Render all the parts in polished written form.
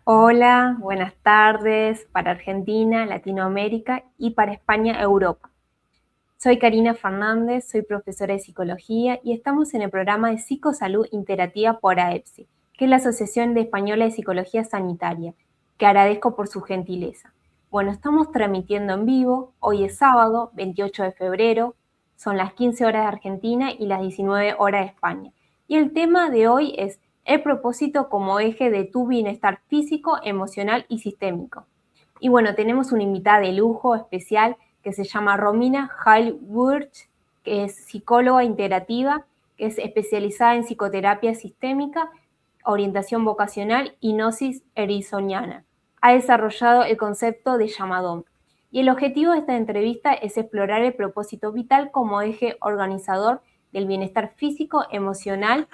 Hola, buenas tardes para Argentina, Latinoamérica y para España, Europa. Soy Karina Fernández, soy profesora de psicología y estamos en el programa de Psicosalud Interactiva por AEPSI, que es la Asociación de Española de Psicología Sanitaria, que agradezco por su gentileza. Bueno, estamos transmitiendo en vivo, hoy es sábado, 28 de febrero, son las 15 horas de Argentina y las 19 horas de España. Y el tema de hoy es el propósito como eje de tu bienestar físico, emocional y sistémico. Y bueno, tenemos una invitada de lujo especial que se llama Romina Heilwirth, que es psicóloga integrativa, que es especializada en psicoterapia sistémica, orientación vocacional y gnosis ericksoniana. Ha desarrollado el concepto de llamadón. Y el objetivo de esta entrevista es explorar el propósito vital como eje organizador del bienestar físico, emocional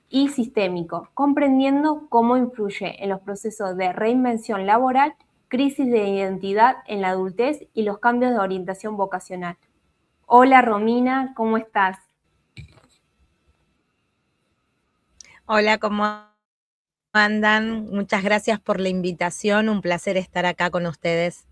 y sistémico, comprendiendo cómo influye en los procesos de reinvención laboral, crisis de identidad en la adultez y los cambios de orientación vocacional. Hola Romina, ¿cómo estás? Hola, ¿cómo andan? Muchas gracias por la invitación, un placer estar acá con ustedes.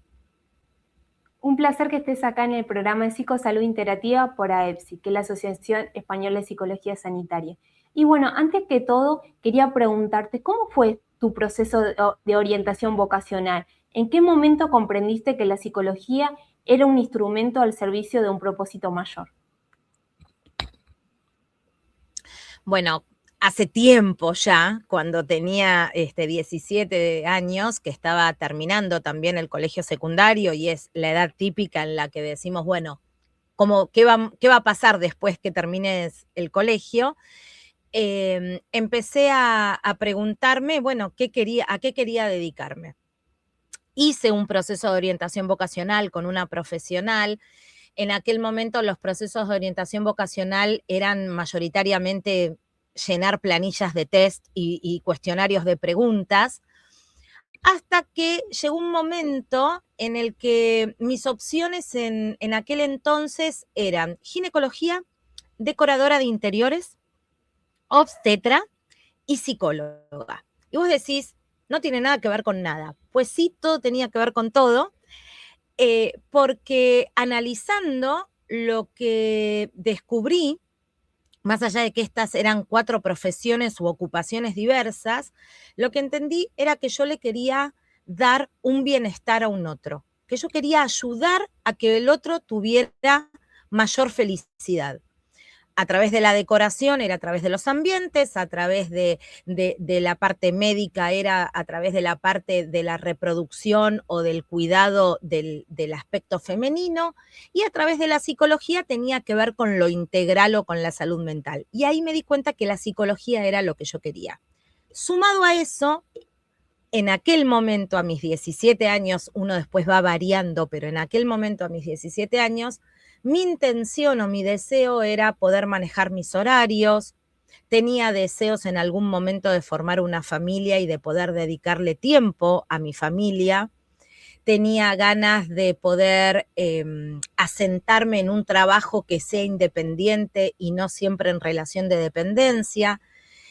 Un placer que estés acá en el programa de Psicosalud Interactiva por AEPSI, que es la Asociación Española de Psicología Sanitaria. Y bueno, antes que todo, quería preguntarte, ¿cómo fue tu proceso de orientación vocacional? ¿En qué momento comprendiste que la psicología era un instrumento al servicio de un propósito mayor? Bueno, hace tiempo ya, cuando tenía 17 años, que estaba terminando también el colegio secundario y es la edad típica en la que decimos, bueno, qué va a pasar después que termines el colegio? Empecé a preguntarme, bueno, a qué quería dedicarme. Hice un proceso de orientación vocacional con una profesional. En aquel momento los procesos de orientación vocacional eran mayoritariamente llenar planillas de test y cuestionarios de preguntas, hasta que llegó un momento en el que mis opciones en aquel entonces eran ginecología, decoradora de interiores, obstetra y psicóloga. Y vos decís, no tiene nada que ver con nada. Pues sí, todo tenía que ver con todo, porque analizando lo que descubrí, más allá de que estas eran 4 profesiones u ocupaciones diversas, lo que entendí era que yo le quería dar un bienestar a un otro, que yo quería ayudar a que el otro tuviera mayor felicidad. A través de la decoración era a través de los ambientes, a través de la parte médica era a través de la parte de la reproducción o del cuidado del aspecto femenino, y a través de la psicología tenía que ver con lo integral o con la salud mental. Y ahí me di cuenta que la psicología era lo que yo quería. Sumado a eso, en aquel momento, a mis 17 años, uno después va variando, pero en aquel momento, a mis 17 años, mi intención o mi deseo era poder manejar mis horarios. Tenía deseos en algún momento de formar una familia y de poder dedicarle tiempo a mi familia. Tenía ganas de poder asentarme en un trabajo que sea independiente y no siempre en relación de dependencia.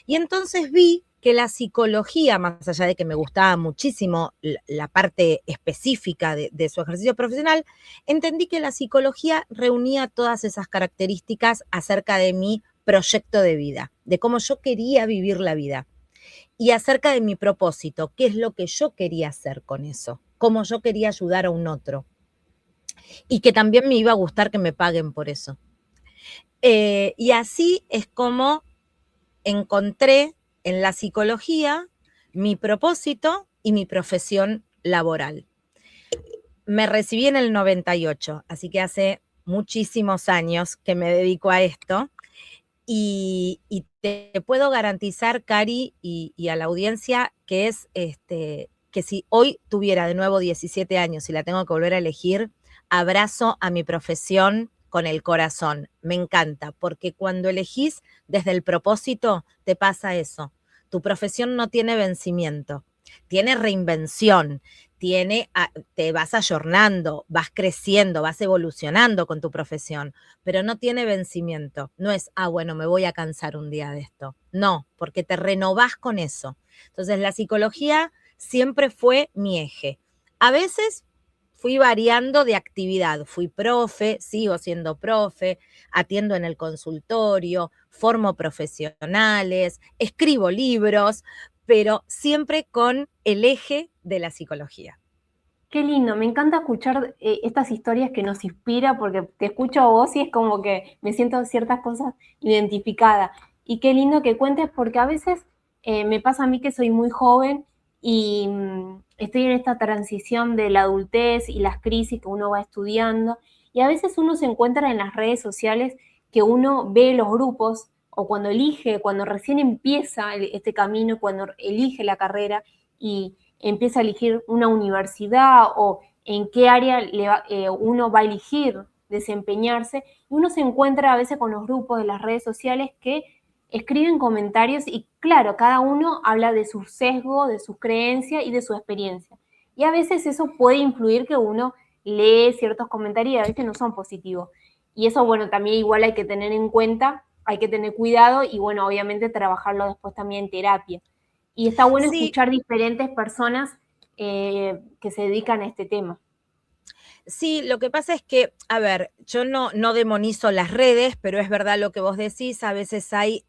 Y entonces vi que la psicología, más allá de que me gustaba muchísimo la parte específica de su ejercicio profesional, entendí que la psicología reunía todas esas características acerca de mi proyecto de vida, de cómo yo quería vivir la vida y acerca de mi propósito, qué es lo que yo quería hacer con eso, cómo yo quería ayudar a un otro y que también me iba a gustar que me paguen por eso. Y así es como encontré en la psicología mi propósito y mi profesión laboral. Me recibí en el 98, así que hace muchísimos años que me dedico a esto. Y te puedo garantizar, Cari, y a la audiencia, que es que si hoy tuviera de nuevo 17 años y la tengo que volver a elegir, abrazo a mi profesión con el corazón. Me encanta, porque cuando elegís desde el propósito, te pasa eso. Tu profesión no tiene vencimiento, tiene reinvención, te vas ayornando, vas creciendo, vas evolucionando con tu profesión, pero no tiene vencimiento. No es, bueno, me voy a cansar un día de esto. No, porque te renovás con eso. Entonces, la psicología siempre fue mi eje. A veces fui variando de actividad, fui profe, sigo siendo profe, atiendo en el consultorio, formo profesionales, escribo libros, pero siempre con el eje de la psicología. Qué lindo, me encanta escuchar estas historias que nos inspira porque te escucho a vos y es como que me siento ciertas cosas identificada. Y qué lindo que cuentes porque a veces me pasa a mí que soy muy joven y estoy en esta transición de la adultez y las crisis que uno va estudiando y a veces uno se encuentra en las redes sociales que uno ve los grupos o cuando elige, cuando recién empieza este camino, cuando elige la carrera y empieza a elegir una universidad o en qué área uno va a elegir desempeñarse, y uno se encuentra a veces con los grupos de las redes sociales que escriben comentarios y claro, cada uno habla de su sesgo, de sus creencias y de su experiencia. Y a veces eso puede influir que uno lee ciertos comentarios y a veces no son positivos. Y eso, bueno, también igual hay que tener en cuenta, hay que tener cuidado y, bueno, obviamente trabajarlo después también en terapia. Y está bueno Sí, escuchar diferentes personas que se dedican a este tema. sí, lo que pasa es que, a ver, yo no demonizo las redes, pero es verdad lo que vos decís, a veces hay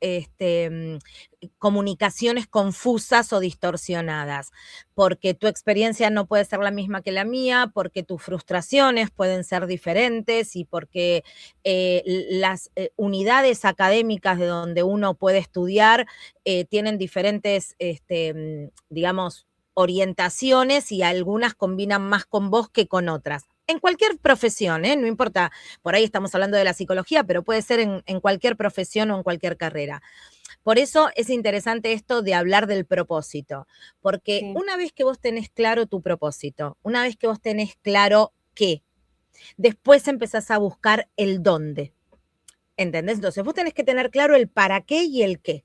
comunicaciones confusas o distorsionadas, porque tu experiencia no puede ser la misma que la mía, porque tus frustraciones pueden ser diferentes y porque las unidades académicas de donde uno puede estudiar tienen diferentes, digamos, orientaciones y algunas combinan más con vos que con otras. En cualquier profesión, no importa, por ahí estamos hablando de la psicología, pero puede ser en cualquier profesión o en cualquier carrera. Por eso es interesante esto de hablar del propósito, porque Sí. una vez que vos tenés claro tu propósito, una vez que vos tenés claro qué, después empezás a buscar el dónde. ¿Entendés? Entonces vos tenés que tener claro el para qué y el qué.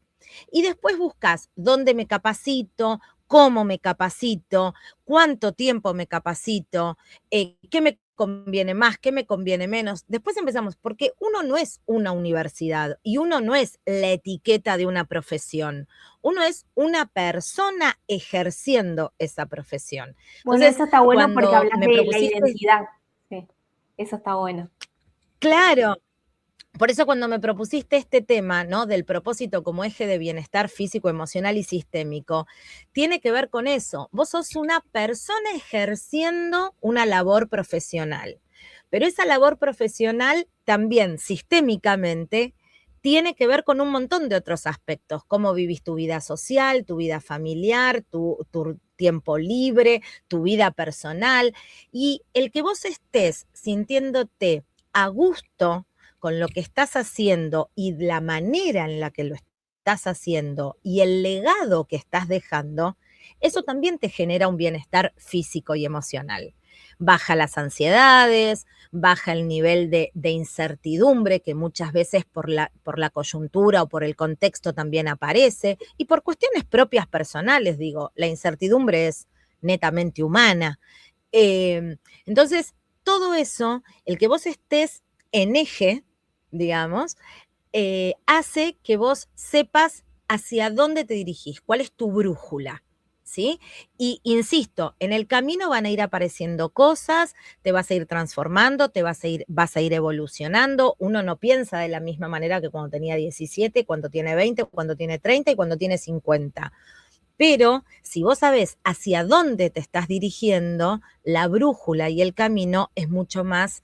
Y después buscas dónde me capacito, cómo me capacito, cuánto tiempo me capacito, qué me conviene más, qué me conviene menos. Después empezamos, porque uno no es una universidad y uno no es la etiqueta de una profesión. Uno es una persona ejerciendo esa profesión. Bueno, Entonces, eso está bueno porque cuando hablas me de la propusiste, identidad. Sí, eso está bueno. claro, por eso cuando me propusiste este tema, ¿no? Del propósito como eje de bienestar físico, emocional y sistémico, tiene que ver con eso. Vos sos una persona ejerciendo una labor profesional, pero esa labor profesional también sistémicamente tiene que ver con un montón de otros aspectos, cómo vivís tu vida social, tu vida familiar, tu tiempo libre, tu vida personal, y el que vos estés sintiéndote a gusto con lo que estás haciendo y la manera en la que lo estás haciendo y el legado que estás dejando, eso también te genera un bienestar físico y emocional. Baja las ansiedades, baja el nivel de incertidumbre que muchas veces por la coyuntura o por el contexto también aparece y por cuestiones propias personales, digo, la incertidumbre es netamente humana. Entonces, todo eso, el que vos estés en eje, digamos, hace que vos sepas hacia dónde te dirigís, cuál es tu brújula, ¿sí? Y insisto, en el camino van a ir apareciendo cosas, te vas a ir transformando, vas a ir evolucionando. Uno no piensa de la misma manera que cuando tenía 17, cuando tiene 20, cuando tiene 30 y cuando tiene 50. Pero si vos sabés hacia dónde te estás dirigiendo, la brújula y el camino es mucho más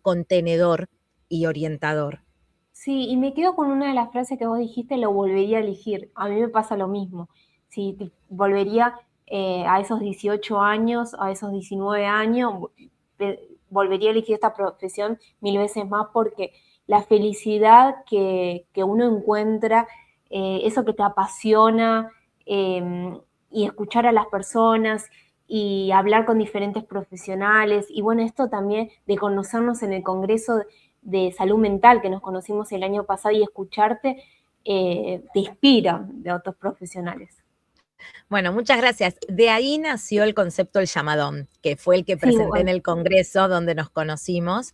contenedor y orientador. Sí, y me quedo con una de las frases que vos dijiste, lo volvería a elegir. A mí me pasa lo mismo. Si volvería a esos 18 años, a esos 19 años, volvería a elegir esta profesión mil veces más porque la felicidad que uno encuentra, eso que te apasiona, y escuchar a las personas y hablar con diferentes profesionales, y bueno, esto también de conocernos en el Congreso de Salud Mental que nos conocimos el año pasado y escucharte te inspira de otros profesionales. Bueno, muchas gracias. De ahí nació el concepto del llamadón, que fue el que Sí, presenté en bueno, el Congreso donde nos conocimos.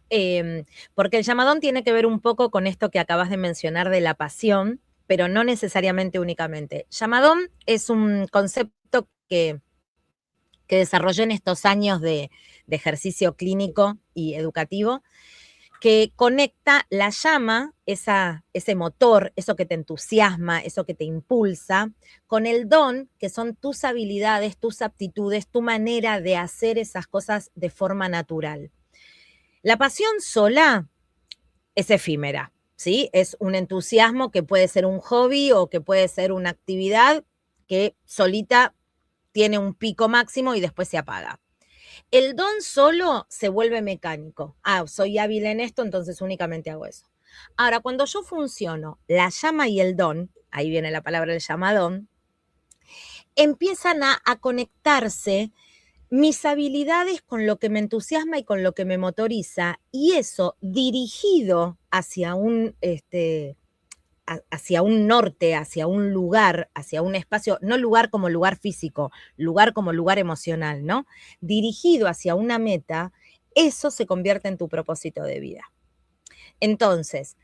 Porque el llamadón tiene que ver un poco con esto que acabas de mencionar de la pasión, pero no necesariamente únicamente. Llamadón es un concepto que desarrollé en estos años de ejercicio clínico y educativo, que conecta la llama, ese motor, eso que te entusiasma, eso que te impulsa, con el don, que son tus habilidades, tus aptitudes, tu manera de hacer esas cosas de forma natural. La pasión sola es efímera, ¿sí? Es un entusiasmo que puede ser un hobby o que puede ser una actividad que solita tiene un pico máximo y después se apaga. El don solo se vuelve mecánico. Soy hábil en esto, entonces únicamente hago eso. Ahora, cuando yo funciono, la llama y el don, ahí viene la palabra del llamadón, empiezan a conectarse mis habilidades con lo que me entusiasma y con lo que me motoriza, y eso dirigido hacia hacia un norte, hacia un lugar, hacia un espacio, no lugar como lugar físico, lugar como lugar emocional, ¿no? Dirigido hacia una meta, eso se convierte en tu propósito de vida. Entonces,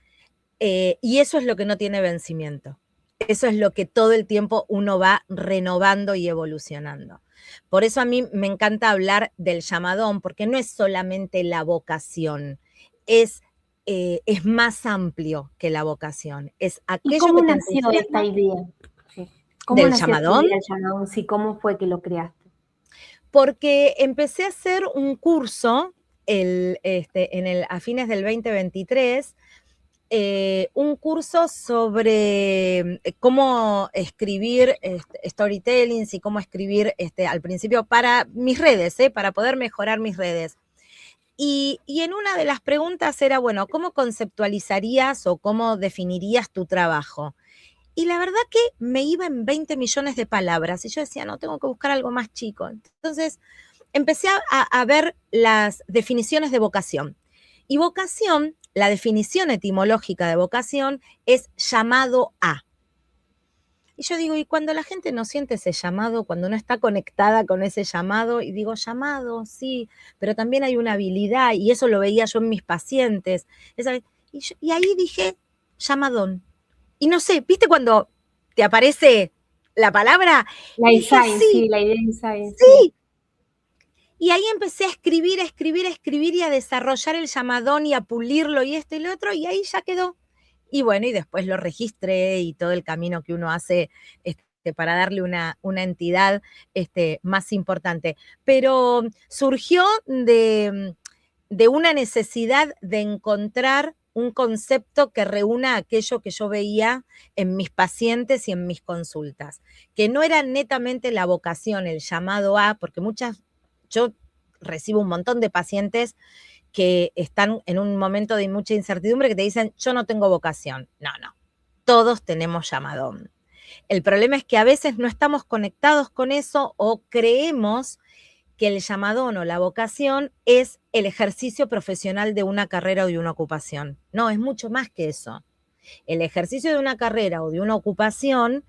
y eso es lo que no tiene vencimiento. Eso es lo que todo el tiempo uno va renovando y evolucionando. Por eso a mí me encanta hablar del llamadón, porque no es solamente la vocación, es más amplio que la vocación. Es ¿Y aquello cómo que te nació esta entusiasma. idea? Sí. ¿Cómo ¿Del nació esta llamadón? idea del llamadón? Sí, ¿cómo fue que lo creaste? Porque empecé a hacer un curso a fines del 2023, un curso sobre cómo escribir storytellings y cómo escribir al principio para mis redes, para poder mejorar mis redes. Y en una de las preguntas era, bueno, ¿cómo conceptualizarías o cómo definirías tu trabajo? Y la verdad que me iba en 20 millones de palabras y yo decía, no, tengo que buscar algo más chico. Entonces empecé a ver las definiciones de vocación. Y vocación, la definición etimológica de vocación es llamado a. Y yo digo, y cuando la gente no siente ese llamado, cuando no está conectada con ese llamado, y digo, llamado, sí, pero también hay una habilidad, y eso lo veía yo en mis pacientes. Y ahí dije, llamadón. Y no sé, ¿viste cuando te aparece la palabra? La Y dije, insight, sí, sí, la idea de insight, sí. sí. Y ahí empecé a escribir y a desarrollar el llamadón y a pulirlo y esto y lo otro, y ahí ya quedó. Y bueno, y después lo registré y todo el camino que uno hace para darle una entidad más importante. Pero surgió de una necesidad de encontrar un concepto que reúna aquello que yo veía en mis pacientes y en mis consultas, que no era netamente la vocación, el llamado a, porque yo recibo un montón de pacientes que están en un momento de mucha incertidumbre que te dicen, yo no tengo vocación. No, todos tenemos llamadón. El problema es que a veces no estamos conectados con eso o creemos que el llamadón o la vocación es el ejercicio profesional de una carrera o de una ocupación. No, es mucho más que eso. El ejercicio de una carrera o de una ocupación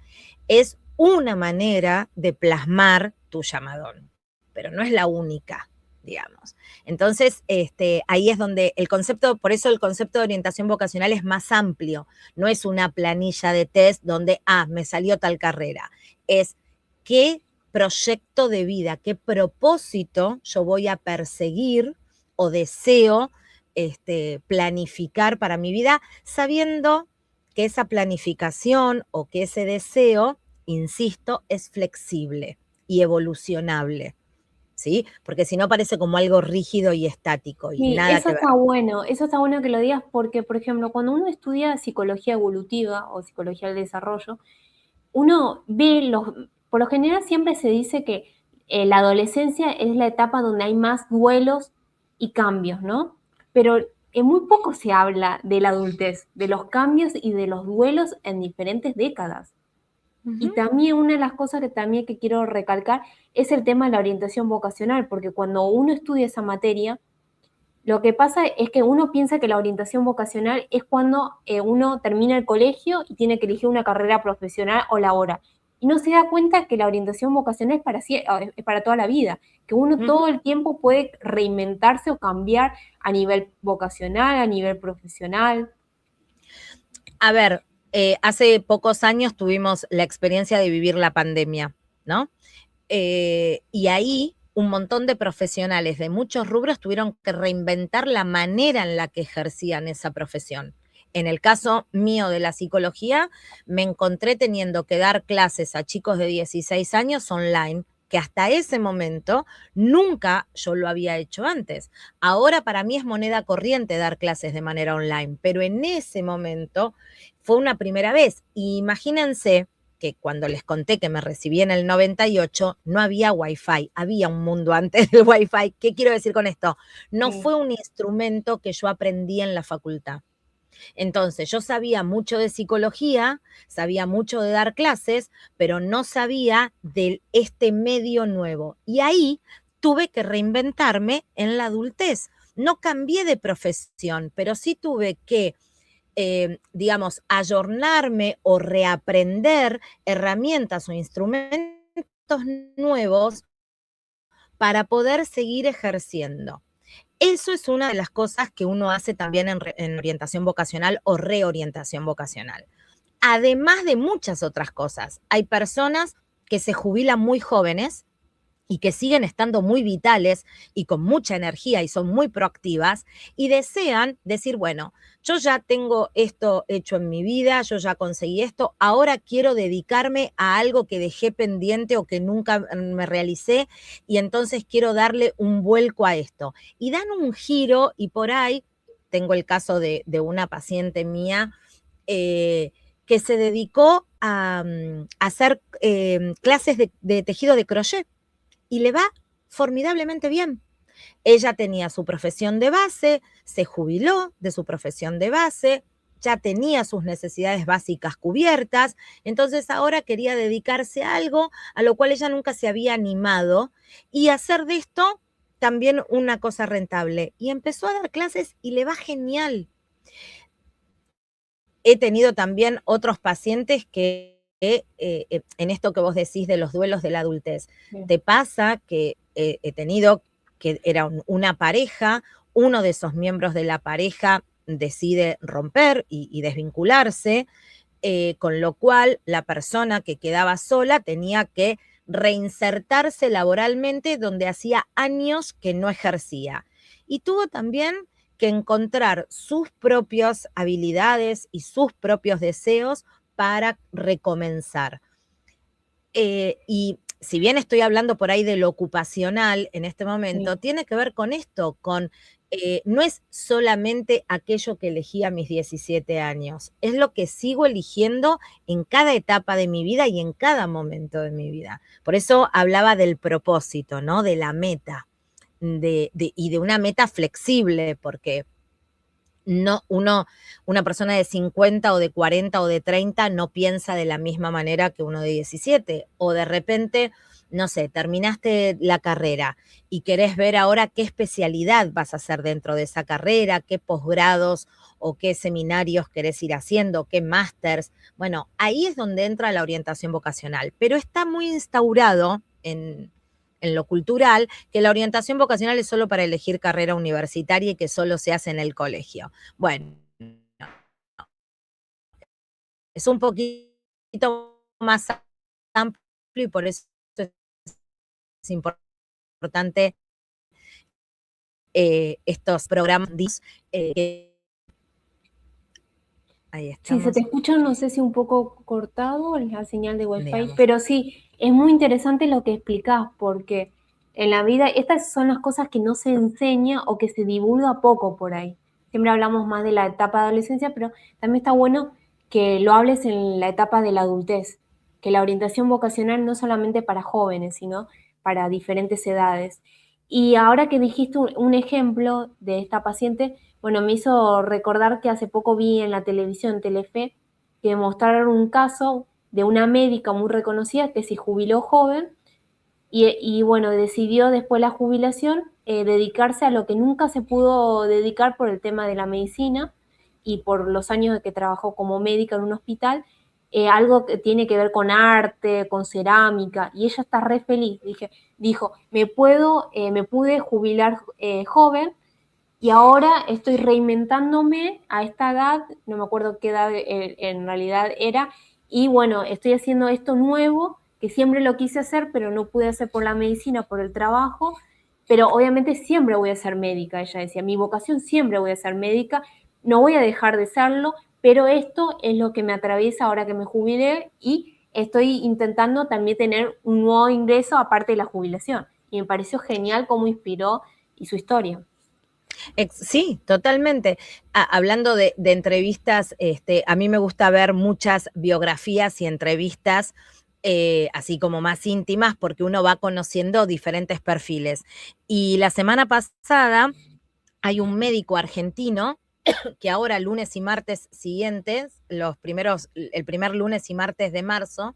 es una manera de plasmar tu llamadón, pero no es la única, digamos. Entonces, ahí es donde el concepto, por eso el concepto de orientación vocacional es más amplio, no es una planilla de test donde, me salió tal carrera, es qué proyecto de vida, qué propósito yo voy a perseguir o deseo planificar para mi vida, sabiendo que esa planificación o que ese deseo, insisto, es flexible y evolucionable, ¿sí? Porque si no parece como algo rígido y estático y Sí, nada eso que ver. eso está bueno que lo digas porque, por ejemplo, cuando uno estudia psicología evolutiva o psicología del desarrollo, uno ve por lo general siempre se dice que la adolescencia es la etapa donde hay más duelos y cambios, ¿no? Pero en muy poco se habla de la adultez, de los cambios y de los duelos en diferentes décadas. Y también una de las cosas que quiero recalcar es el tema de la orientación vocacional, porque cuando uno estudia esa materia, lo que pasa es que uno piensa que la orientación vocacional es cuando uno termina el colegio y tiene que elegir una carrera profesional o laboral. Y no se da cuenta que la orientación vocacional es para toda la vida, que uno todo el tiempo puede reinventarse o cambiar a nivel vocacional, a nivel profesional. A ver, hace pocos años tuvimos la experiencia de vivir la pandemia, ¿no? Y ahí un montón de profesionales de muchos rubros tuvieron que reinventar la manera en la que ejercían esa profesión. En el caso mío de la psicología, me encontré teniendo que dar clases a chicos de 16 años online, que hasta ese momento nunca yo lo había hecho antes. Ahora para mí es moneda corriente dar clases de manera online, pero en ese momento fue una primera vez. Y imagínense que cuando les conté que me recibí en el 98, no había Wi-Fi, había un mundo antes del Wi-Fi. ¿Qué quiero decir con esto? No fue un instrumento que yo aprendí en la facultad. Entonces, yo sabía mucho de psicología, sabía mucho de dar clases, pero no sabía de este medio nuevo. Y ahí tuve que reinventarme en la adultez. No cambié de profesión, pero sí tuve que digamos, ayornarme o reaprender herramientas o instrumentos nuevos para poder seguir ejerciendo. Eso es una de las cosas que uno hace también en orientación vocacional o reorientación vocacional. Además de muchas otras cosas, hay personas que se jubilan muy jóvenes y que siguen estando muy vitales y con mucha energía y son muy proactivas y desean decir, bueno, yo ya tengo esto hecho en mi vida, yo ya conseguí esto, ahora quiero dedicarme a algo que dejé pendiente o que nunca me realicé y entonces quiero darle un vuelco a esto. Y dan un giro y por ahí, tengo el caso de una paciente mía, que se dedicó a hacer clases de tejido de crochet y le va formidablemente bien. Ella tenía su profesión de base, se jubiló de su profesión de base, ya tenía sus necesidades básicas cubiertas, entonces ahora quería dedicarse a algo a lo cual ella nunca se había animado y hacer de esto también una cosa rentable. Y empezó a dar clases y le va genial. He tenido también otros pacientes que en esto que vos decís de los duelos de la adultez, te pasa que he tenido que era una pareja, uno de esos miembros de la pareja decide romper y desvincularse, con lo cual la persona que quedaba sola tenía que reinsertarse laboralmente donde hacía años que no ejercía. Y tuvo también que encontrar sus propias habilidades y sus propios deseos para recomenzar. Y si bien estoy hablando por ahí de lo ocupacional en este momento, tiene que ver con esto, con no es solamente aquello que elegí a mis 17 años, es lo que sigo eligiendo en cada etapa de mi vida y en cada momento de mi vida. Por eso hablaba del propósito, ¿no? De la meta, y de una meta flexible, porque no, una persona de 50 o de 40 o de 30 no piensa de la misma manera que uno de 17. O de repente, no sé, terminaste la carrera y querés ver ahora qué especialidad vas a hacer dentro de esa carrera, qué posgrados o qué seminarios querés ir haciendo, qué másters. Bueno, ahí es donde entra la orientación vocacional, pero está muy instaurado en lo cultural, que la orientación vocacional es solo para elegir carrera universitaria y que solo se hace en el colegio. Bueno, es un poquito más amplio y por eso es importante estos programas. Ahí Sí, se estamos. te escucha, no sé si un poco cortado la señal de Wi-Fi, Digamos. pero sí, es muy interesante lo que explicás, porque en la vida estas son las cosas que no se enseña o que se divulga poco por ahí. Siempre hablamos más de la etapa de adolescencia, pero también está bueno que lo hables en la etapa de la adultez, que la orientación vocacional no solamente para jóvenes, sino para diferentes edades. Y ahora que dijiste un ejemplo de esta paciente, bueno, me hizo recordar que hace poco vi en la televisión, Telefe, que mostraron un caso de una médica muy reconocida que se jubiló joven y bueno, decidió después de la jubilación dedicarse a lo que nunca se pudo dedicar por el tema de la medicina y por los años de que trabajó como médica en un hospital, algo que tiene que ver con arte, con cerámica, y ella está re feliz. Dijo, me pude jubilar joven y ahora estoy reinventándome a esta edad, no me acuerdo qué edad en realidad era, y bueno, estoy haciendo esto nuevo que siempre lo quise hacer, pero no pude hacer por la medicina, por el trabajo, pero obviamente siempre voy a ser médica, ella decía, mi vocación siempre voy a ser médica, no voy a dejar de serlo, pero esto es lo que me atraviesa ahora que me jubilé y estoy intentando también tener un nuevo ingreso aparte de la jubilación. Y me pareció genial cómo inspiró y su historia. Sí, totalmente. Hablando de entrevistas, a mí me gusta ver muchas biografías y entrevistas, así como más íntimas, porque uno va conociendo diferentes perfiles. Y la semana pasada hay un médico argentino que ahora lunes y martes siguientes, el primer lunes y martes de marzo,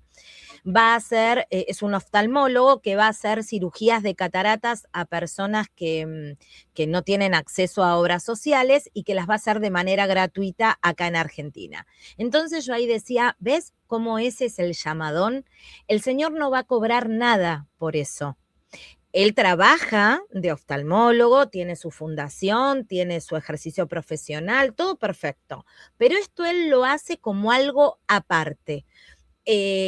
va a hacer, es un oftalmólogo que va a hacer cirugías de cataratas a personas que no tienen acceso a obras sociales y que las va a hacer de manera gratuita acá en Argentina. Entonces yo ahí decía, ¿ves cómo ese es el llamadón? El señor no va a cobrar nada por eso. Él trabaja de oftalmólogo, tiene su fundación, tiene su ejercicio profesional, todo perfecto. Pero esto él lo hace como algo aparte,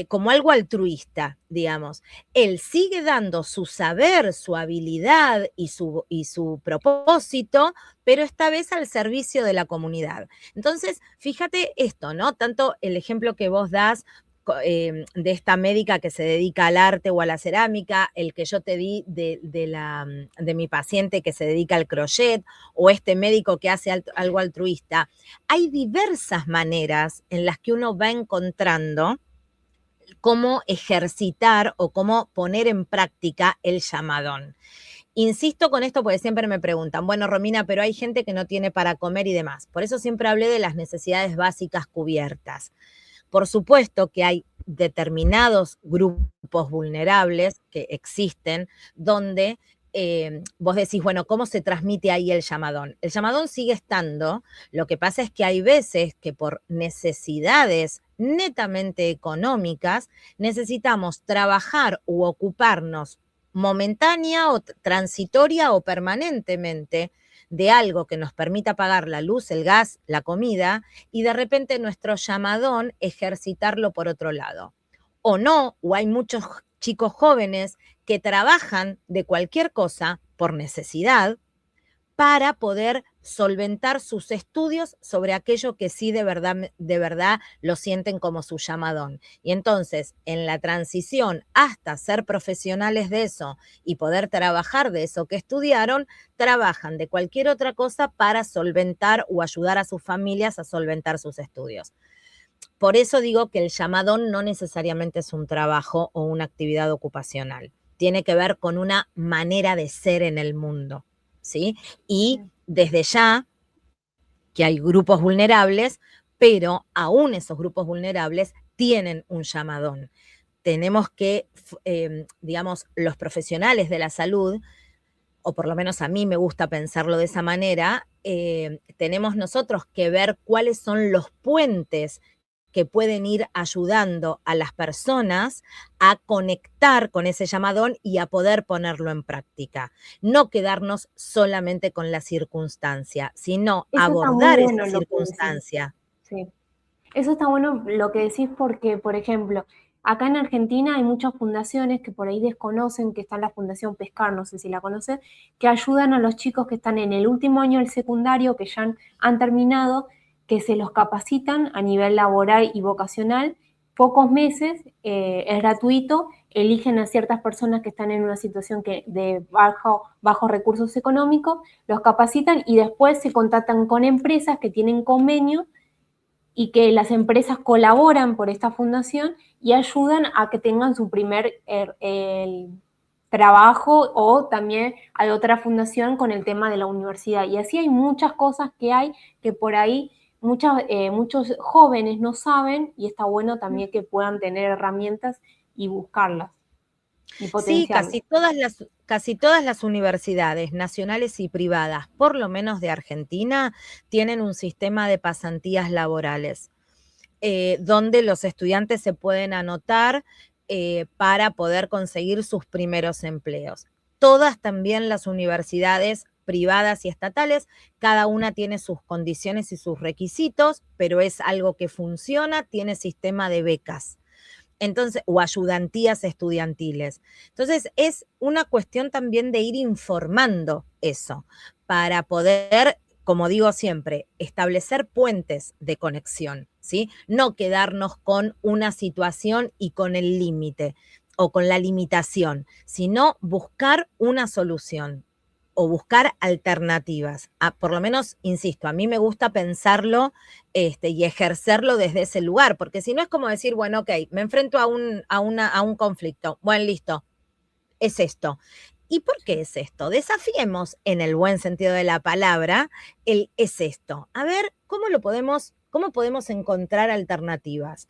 como algo altruista, digamos. Él sigue dando su saber, su habilidad y su propósito, pero esta vez al servicio de la comunidad. Entonces, fíjate esto, ¿no? Tanto el ejemplo que vos das de esta médica que se dedica al arte o a la cerámica, el que yo te di de mi paciente que se dedica al crochet, o este médico que hace algo altruista. Hay diversas maneras en las que uno va encontrando cómo ejercitar o cómo poner en práctica el llamadón. Insisto con esto porque siempre me preguntan, bueno, Romina, pero hay gente que no tiene para comer y demás. Por eso siempre hablé de las necesidades básicas cubiertas. Por supuesto que hay determinados grupos vulnerables que existen donde vos decís, bueno, ¿cómo se transmite ahí el llamadón? El llamadón sigue estando, lo que pasa es que hay veces que por necesidades netamente económicas necesitamos trabajar u ocuparnos momentánea o transitoria o permanentemente de algo que nos permita pagar la luz, el gas, la comida, y de repente nuestro llamadón ejercitarlo por otro lado. O no, o hay muchos chicos jóvenes que trabajan de cualquier cosa por necesidad para poder solventar sus estudios sobre aquello que sí de verdad lo sienten como su llamadón. Y entonces, en la transición hasta ser profesionales de eso y poder trabajar de eso que estudiaron, trabajan de cualquier otra cosa para solventar o ayudar a sus familias a solventar sus estudios. Por eso digo que el llamadón no necesariamente es un trabajo o una actividad ocupacional. Tiene que ver con una manera de ser en el mundo, ¿sí? Y desde ya que hay grupos vulnerables, pero aún esos grupos vulnerables tienen un llamadón. Tenemos que, digamos, los profesionales de la salud, o por lo menos a mí me gusta pensarlo de esa manera, tenemos nosotros que ver cuáles son los puentes que pueden ir ayudando a las personas a conectar con ese llamadón y a poder ponerlo en práctica. No quedarnos solamente con la circunstancia, sino Eso está muy abordar esa bueno lo que decís. circunstancia. Sí. Eso está bueno lo que decís porque, por ejemplo, acá en Argentina hay muchas fundaciones que por ahí desconocen, que está la Fundación Pescar, no sé si la conocen, que ayudan a los chicos que están en el último año del secundario, que ya han terminado, que se los capacitan a nivel laboral y vocacional, pocos meses, es gratuito, eligen a ciertas personas que están en una situación de bajos recursos económicos, los capacitan y después se contactan con empresas que tienen convenio y que las empresas colaboran por esta fundación y ayudan a que tengan su primer trabajo, o también hay otra fundación con el tema de la universidad. Y así hay muchas cosas que hay que por ahí muchos jóvenes no saben, y está bueno también que puedan tener herramientas y buscarlas y Sí, potenciarlas. casi todas las universidades nacionales y privadas, por lo menos de Argentina, tienen un sistema de pasantías laborales, donde los estudiantes se pueden anotar para poder conseguir sus primeros empleos. Todas también las universidades privadas y estatales, cada una tiene sus condiciones y sus requisitos, pero es algo que funciona, tiene sistema de becas. Entonces, o ayudantías estudiantiles. Entonces, es una cuestión también de ir informando eso para poder, como digo siempre, establecer puentes de conexión, ¿sí? No quedarnos con una situación y con el límite o con la limitación, sino buscar una solución o buscar alternativas. Por lo menos, insisto, a mí me gusta pensarlo y ejercerlo desde ese lugar, porque si no es como decir, bueno, ok, me enfrento a un conflicto, bueno, listo, es esto. ¿Y por qué es esto? Desafiemos en el buen sentido de la palabra el es esto. A ver, cómo podemos encontrar alternativas?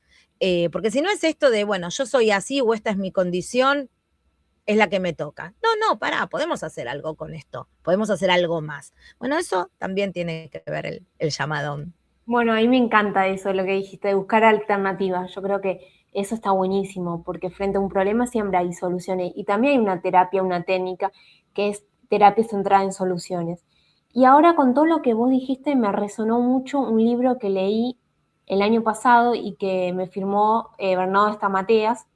Porque si no es esto de, bueno, yo soy así o esta es mi condición, es la que me toca. No, no, pará, podemos hacer algo con esto, podemos hacer algo más. Bueno, eso también tiene que ver el llamadón. Bueno, a mí me encanta eso, lo que dijiste, de buscar alternativas. Yo creo que eso está buenísimo, porque frente a un problema siempre hay soluciones. Y también hay una terapia, una técnica, que es terapia centrada en soluciones. Y ahora con todo lo que vos dijiste, me resonó mucho un libro que leí el año pasado y que me firmó Bernardo Estamateas,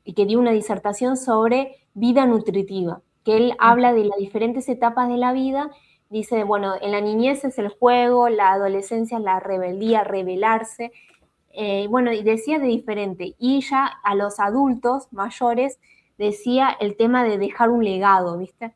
y que dio una disertación sobre vida nutritiva, que él habla de las diferentes etapas de la vida. Dice, bueno, en la niñez es el juego, la adolescencia es la rebeldía, rebelarse. Bueno, y decía de diferente. Y ya a los adultos mayores decía el tema de dejar un legado, ¿viste?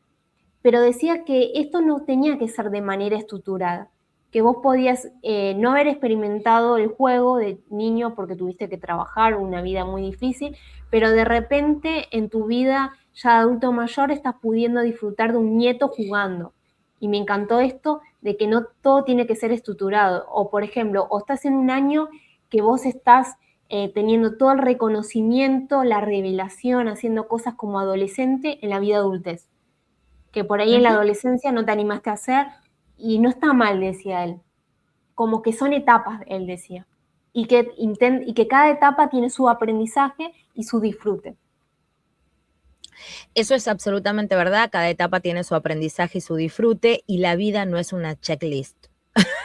Pero decía que esto no tenía que ser de manera estructurada, que vos podías no haber experimentado el juego de niño porque tuviste que trabajar, una vida muy difícil, pero de repente en tu vida ya de adulto mayor estás pudiendo disfrutar de un nieto jugando. Y me encantó esto de que no todo tiene que ser estructurado. O por ejemplo, o estás en un año que vos estás teniendo todo el reconocimiento, la revelación, haciendo cosas como adolescente en la vida adultez, que por ahí en la adolescencia no te animaste a hacer, y no está mal, decía él. Como que son etapas, él decía. Y que cada etapa tiene su aprendizaje y su disfrute. Eso es absolutamente verdad, cada etapa tiene su aprendizaje y su disfrute, y la vida no es una checklist,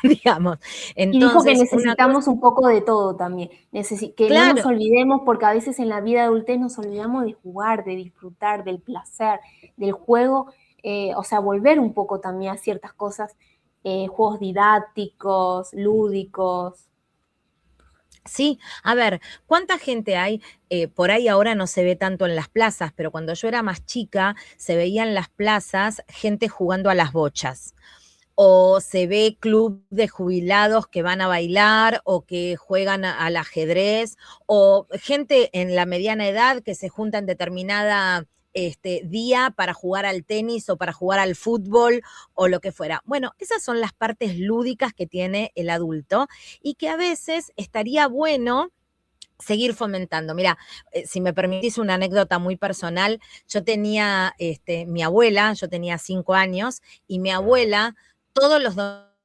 digamos. Y dijo que Entonces, una cosa, necesitamos un poco de todo también. Que no nos claro, olvidemos, porque a veces en la vida adultez nos olvidamos de jugar, de disfrutar, del placer, del juego. O sea, volver un poco también a ciertas cosas, juegos didácticos, lúdicos. sí, a ver, ¿cuánta gente hay? Por ahí ahora no se ve tanto en las plazas, pero cuando yo era más chica se veía en las plazas gente jugando a las bochas. O se ve club de jubilados que van a bailar o que juegan al ajedrez, o gente en la mediana edad que se junta en determinada día para jugar al tenis o para jugar al fútbol o lo que fuera. Bueno, esas son las partes lúdicas que tiene el adulto y que a veces estaría bueno seguir fomentando. Mira, si me permitís una anécdota muy personal, yo tenía mi abuela, yo tenía 5 años, y mi abuela todos los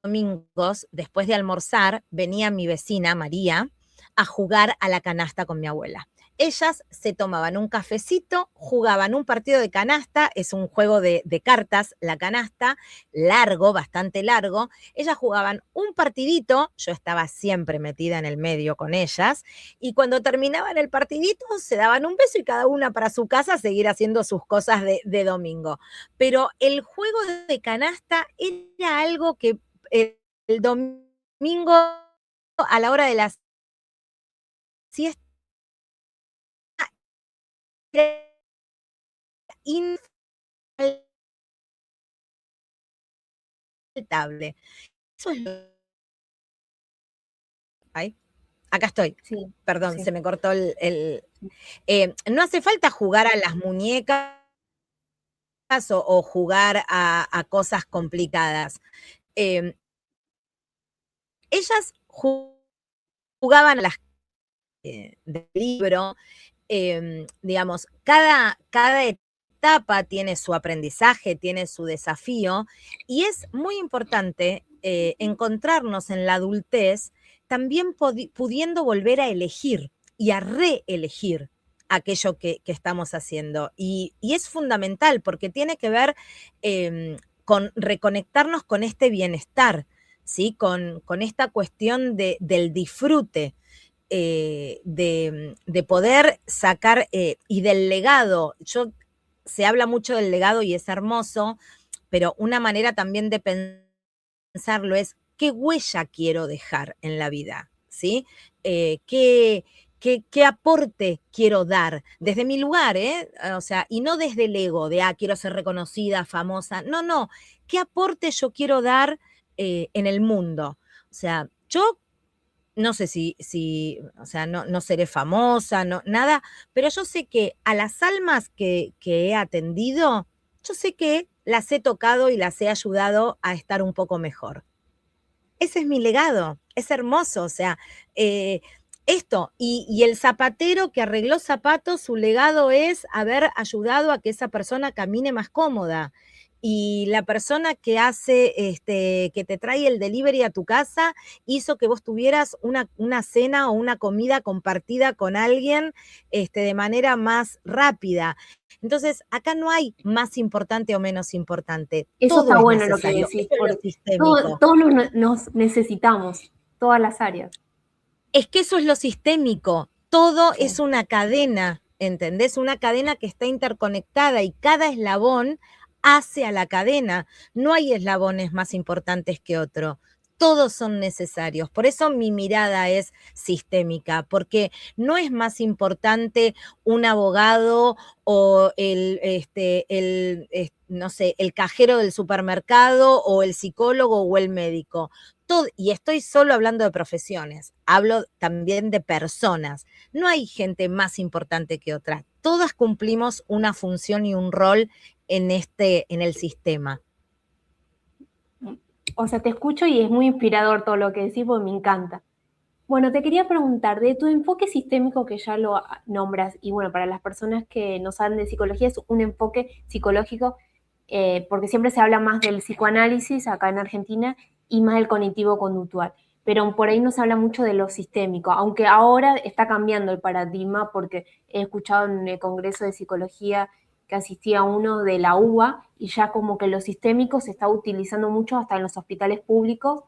domingos, después de almorzar, venía mi vecina María a jugar a la canasta con mi abuela. Ellas se tomaban un cafecito, jugaban un partido de canasta, es un juego de cartas, la canasta, largo, bastante largo. Ellas jugaban un partidito, yo estaba siempre metida en el medio con ellas, y cuando terminaban el partidito se daban un beso y cada una para su casa a seguir haciendo sus cosas de domingo. Pero el juego de canasta era algo que el domingo a la hora de la siesta era infaltable. Eso es lo... Ay, acá estoy. Sí, Perdón, sí. se me cortó no hace falta jugar a las muñecas o jugar a cosas complicadas. Eh, ellas jugaban a las del libro, digamos, cada etapa tiene su aprendizaje, tiene su desafío, y es muy importante encontrarnos en la adultez también pudiendo volver a elegir y a reelegir aquello que estamos haciendo. Y es fundamental porque tiene que ver con reconectarnos con este bienestar, ¿sí? Con esta cuestión del disfrute. de poder sacar y del legado. Se habla mucho del legado y es hermoso, pero una manera también de pensarlo es qué huella quiero dejar en la vida, ¿sí? ¿Qué aporte quiero dar desde mi lugar, O sea, y no desde el ego de, quiero ser reconocida, famosa. No, no. ¿Qué aporte yo quiero dar en el mundo? O sea, yo no sé o sea, no seré famosa, no, nada, pero yo sé que a las almas que he atendido, yo sé que las he tocado y las he ayudado a estar un poco mejor. Ese es mi legado, es hermoso, o sea, esto, y el zapatero que arregló zapatos, su legado es haber ayudado a que esa persona camine más cómoda. Y la persona que hace, que te trae el delivery a tu casa, hizo que vos tuvieras una cena o una comida compartida con alguien de manera más rápida. Entonces, acá no hay más importante o menos importante. Eso Todo está es bueno lo que necesario. decís, Esto es lo porque sistémico. todos nos necesitamos, todas las áreas. Es que eso es lo sistémico. Todo Sí. es una cadena, ¿entendés? Una cadena que está interconectada y cada eslabón hace a la cadena. No hay eslabones más importantes que otro. Todos son necesarios. Por eso mi mirada es sistémica, porque no es más importante un abogado o no sé, el cajero del supermercado o el psicólogo o el médico. Y estoy solo hablando de profesiones, hablo también de personas. No hay gente más importante que otra. Todas cumplimos una función y un rol en el sistema. O sea, te escucho y es muy inspirador todo lo que decís porque me encanta. Bueno, te quería preguntar, de tu enfoque sistémico que ya lo nombras, y bueno, para las personas que no saben de psicología, es un enfoque psicológico, porque siempre se habla más del psicoanálisis acá en Argentina y más del cognitivo-conductual, pero por ahí no se habla mucho de lo sistémico, aunque ahora está cambiando el paradigma porque he escuchado en el Congreso de Psicología que asistía uno de la UBA y ya como que lo sistémico se está utilizando mucho hasta en los hospitales públicos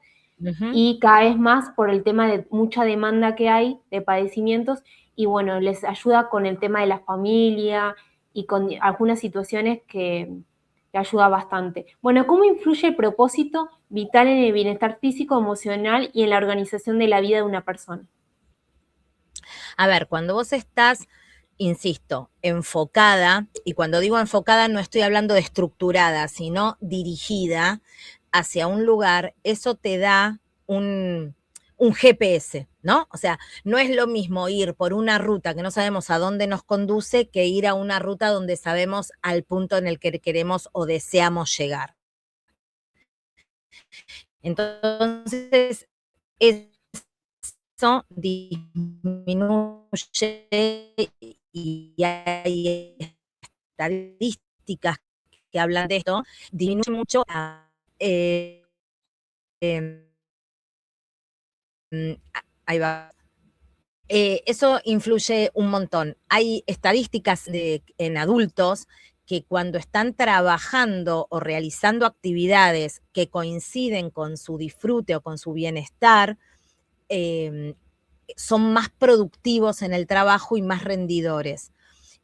y cada vez más por el tema de mucha demanda que hay de padecimientos y bueno, les ayuda con el tema de la familia y con algunas situaciones que ayuda bastante. Bueno, ¿cómo influye el propósito vital en el bienestar físico, emocional y en la organización de la vida de una persona? A ver, cuando vos estás, insisto, enfocada, y cuando digo enfocada no estoy hablando de estructurada, sino dirigida hacia un lugar, eso te da un GPS, ¿no? O sea, no es lo mismo ir por una ruta que no sabemos a dónde nos conduce que ir a una ruta donde sabemos al punto en el que queremos o deseamos llegar. Entonces, eso disminuye y hay estadísticas que hablan de esto, disminuye mucho eh, eh, ahí va. Eso influye un montón. Hay estadísticas en adultos que cuando están trabajando o realizando actividades que coinciden con su disfrute o con su bienestar, son más productivos en el trabajo y más rendidores.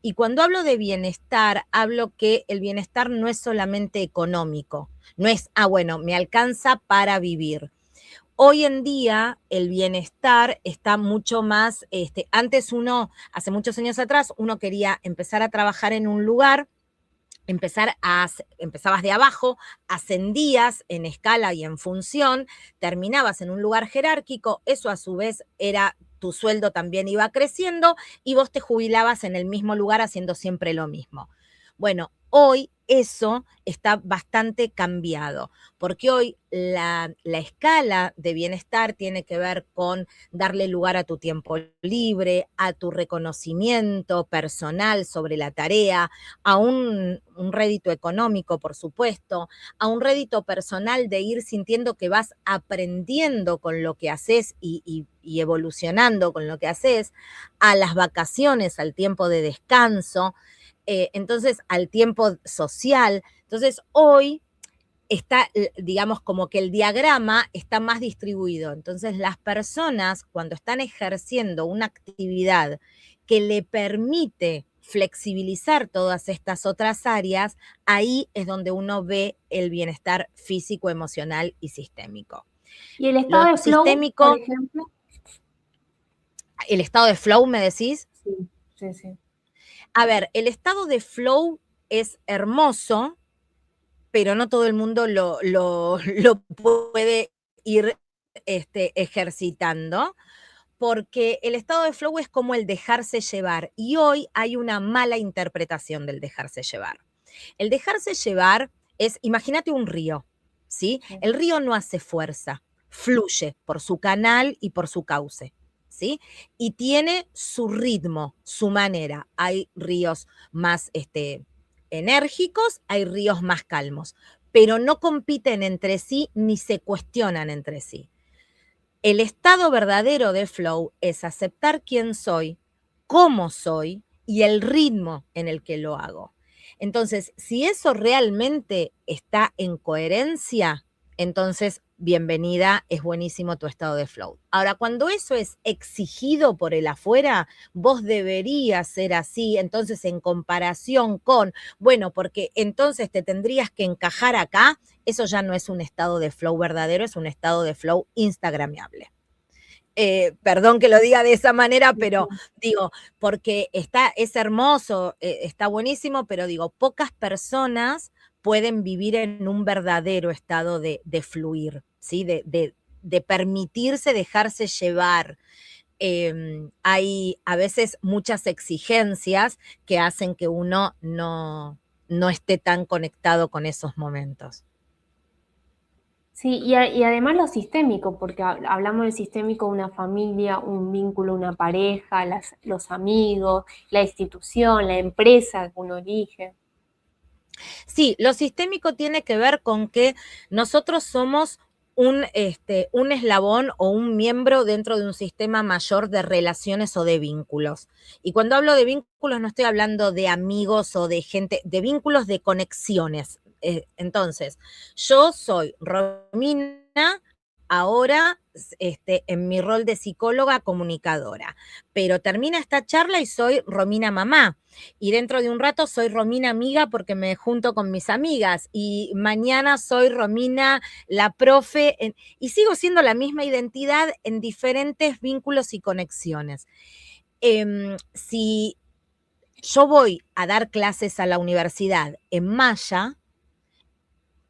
Y cuando hablo de bienestar, hablo que el bienestar no es solamente económico, no es, bueno, me alcanza para vivir. Hoy en día el bienestar está mucho más, antes hace muchos años atrás, uno quería empezar a trabajar en un lugar, empezabas de abajo, ascendías en escala y en función, terminabas en un lugar jerárquico, eso a su vez era tu sueldo también iba creciendo y vos te jubilabas en el mismo lugar haciendo siempre lo mismo. Bueno, hoy eso está bastante cambiado, porque hoy la escala de bienestar tiene que ver con darle lugar a tu tiempo libre, a tu reconocimiento personal sobre la tarea, a un rédito económico, por supuesto, a un rédito personal de ir sintiendo que vas aprendiendo con lo que haces y evolucionando con lo que haces, a las vacaciones, al tiempo de descanso, entonces al tiempo social. Entonces hoy está, digamos, como que el diagrama está más distribuido. Entonces, las personas, cuando están ejerciendo una actividad que le permite flexibilizar todas estas otras áreas, ahí es donde uno ve el bienestar físico, emocional y sistémico. ¿Y el estado Lo de flow, por sistémico, ejemplo? el estado de flow, ¿me decís? Sí, sí, sí. A ver, el estado de flow es hermoso, pero no todo el mundo lo puede ir ejercitando, porque el estado de flow es como el dejarse llevar, y hoy hay una mala interpretación del dejarse llevar. El dejarse llevar es, imagínate un río, ¿sí? Sí. El río no hace fuerza, fluye por su canal y por su cauce, ¿sí? Y tiene su ritmo, su manera. Hay ríos más enérgicos, hay ríos más calmos, pero no compiten entre sí ni se cuestionan entre sí. El estado verdadero de flow es aceptar quién soy, cómo soy y el ritmo en el que lo hago. Entonces, si eso realmente está en coherencia, entonces, bienvenida, es buenísimo tu estado de flow. Ahora, cuando eso es exigido por el afuera, vos deberías ser así, entonces en comparación con, bueno, porque entonces te tendrías que encajar acá, eso ya no es un estado de flow verdadero, es un estado de flow instagramiable. Perdón que lo diga de esa manera, pero digo, porque es hermoso, está buenísimo, pero digo, pocas personas pueden vivir en un verdadero estado de fluir, ¿sí? De permitirse dejarse llevar. Hay a veces muchas exigencias que hacen que uno no esté tan conectado con esos momentos. Sí, y además lo sistémico, porque hablamos del sistémico, una familia, un vínculo, una pareja, los amigos, la institución, la empresa que uno elige. Sí, lo sistémico tiene que ver con que nosotros somos un eslabón o un miembro dentro de un sistema mayor de relaciones o de vínculos. Y cuando hablo de vínculos no estoy hablando de amigos o de gente, de vínculos, de conexiones. Entonces, yo soy Romina ahora en mi rol de psicóloga comunicadora, pero termina esta charla y soy Romina mamá. Y dentro de un rato soy Romina amiga porque me junto con mis amigas. Y mañana soy Romina la profe. Y sigo siendo la misma identidad en diferentes vínculos y conexiones. Si yo voy a dar clases a la universidad en Maya,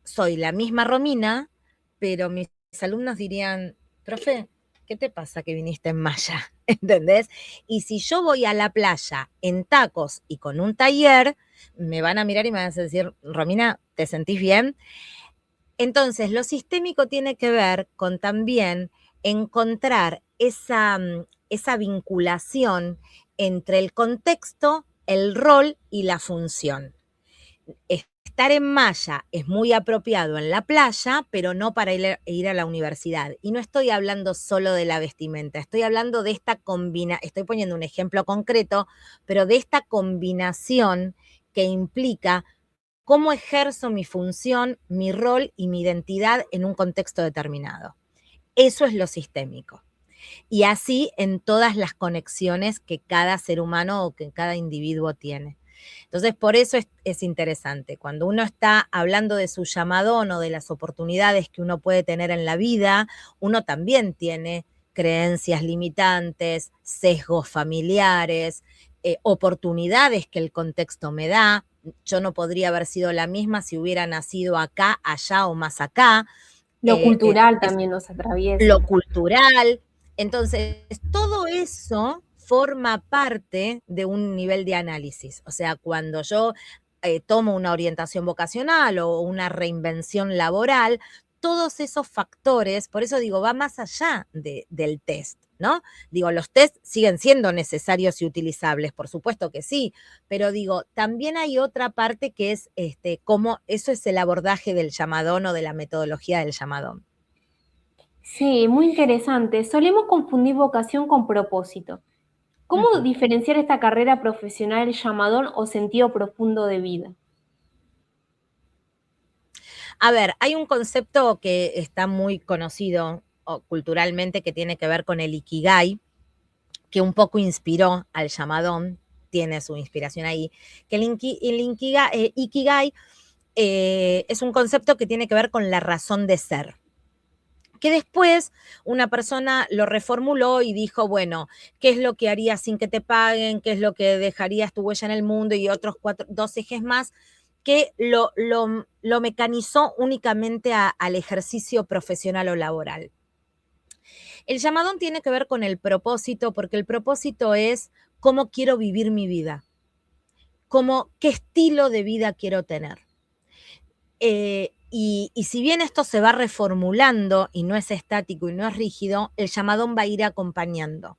soy la misma Romina, pero mis alumnos dirían, profe, ¿qué te pasa que viniste en malla? ¿Entendés? Y si yo voy a la playa en tacos y con un taller, me van a mirar y me van a decir, Romina, ¿te sentís bien? Entonces, lo sistémico tiene que ver con también encontrar esa vinculación entre el contexto, el rol y la función. Estar en malla es muy apropiado en la playa, pero no para ir a la universidad. Y no estoy hablando solo de la vestimenta, estoy hablando de esta combinación, estoy poniendo un ejemplo concreto, pero de esta combinación que implica cómo ejerzo mi función, mi rol y mi identidad en un contexto determinado. Eso es lo sistémico. Y así en todas las conexiones que cada ser humano o que cada individuo tiene. Entonces, por eso es interesante. Cuando uno está hablando de su llamadón o de las oportunidades que uno puede tener en la vida, uno también tiene creencias limitantes, sesgos familiares, oportunidades que el contexto me da. Yo no podría haber sido la misma si hubiera nacido acá, allá o más acá. Lo cultural también nos Lo atraviesa. cultural. Entonces, todo eso forma parte de un nivel de análisis. O sea, cuando yo tomo una orientación vocacional o una reinvención laboral, todos esos factores, por eso digo, va más allá del test, ¿no? Digo, los test siguen siendo necesarios y utilizables, por supuesto que sí, pero digo, también hay otra parte que es cómo eso es el abordaje del llamadón o de la metodología del llamadón. Sí, muy interesante. Solemos confundir vocación con propósito. ¿Cómo Ujú. diferenciar esta carrera profesional, llamadón o sentido profundo de vida? A ver, hay un concepto que está muy conocido culturalmente que tiene que ver con el Ikigai, que un poco inspiró al llamadón, tiene su inspiración ahí, que Ikigai es un concepto que tiene que ver con la razón de ser. Que después una persona lo reformuló y dijo, bueno, ¿qué es lo que harías sin que te paguen? ¿Qué es lo que dejarías tu huella en el mundo? Y otros dos ejes más que lo mecanizó únicamente al ejercicio profesional o laboral. El llamadón tiene que ver con el propósito, porque el propósito es cómo quiero vivir mi vida, qué estilo de vida quiero tener. Y si bien esto se va reformulando y no es estático y no es rígido, el llamadón va a ir acompañando.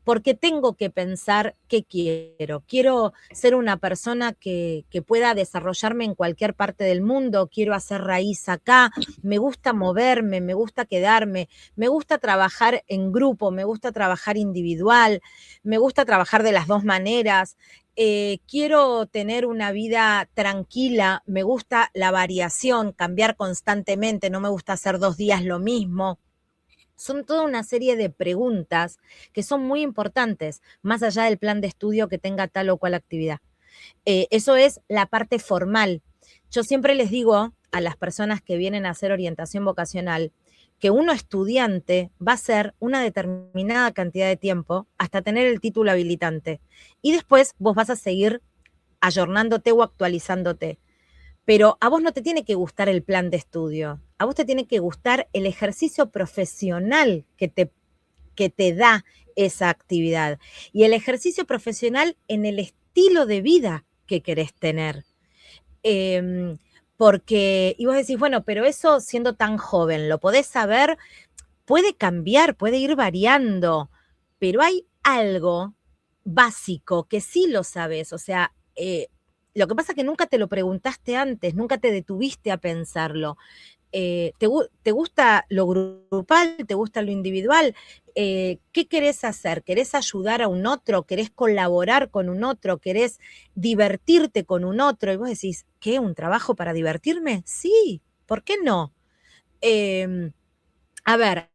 Porque tengo que pensar qué quiero. Quiero ser una persona que pueda desarrollarme en cualquier parte del mundo, quiero hacer raíz acá, me gusta moverme, me gusta quedarme, me gusta trabajar en grupo, me gusta trabajar individual, me gusta trabajar de las dos maneras. Quiero tener una vida tranquila, me gusta la variación, cambiar constantemente, no me gusta hacer 2 días lo mismo. Son toda una serie de preguntas que son muy importantes, más allá del plan de estudio que tenga tal o cual actividad. Eso es la parte formal. Yo siempre les digo a las personas que vienen a hacer orientación vocacional que uno estudiante va a ser una determinada cantidad de tiempo hasta tener el título habilitante. Y después vos vas a seguir ayornándote o actualizándote. Pero a vos no te tiene que gustar el plan de estudio, a vos te tiene que gustar el ejercicio profesional que te da esa actividad y el ejercicio profesional en el estilo de vida que querés tener. Porque, y vos decís, bueno, pero eso siendo tan joven, ¿lo podés saber? Puede cambiar, puede ir variando, pero hay algo básico que sí lo sabes, o sea, lo que pasa es que nunca te lo preguntaste antes, nunca te detuviste a pensarlo. ¿Te gusta lo grupal? ¿Te gusta lo individual? ¿Qué querés hacer? ¿Querés ayudar a un otro? ¿Querés colaborar con un otro? ¿Querés divertirte con un otro? Y vos decís, ¿qué? ¿Un trabajo para divertirme? Sí, ¿por qué no? A ver,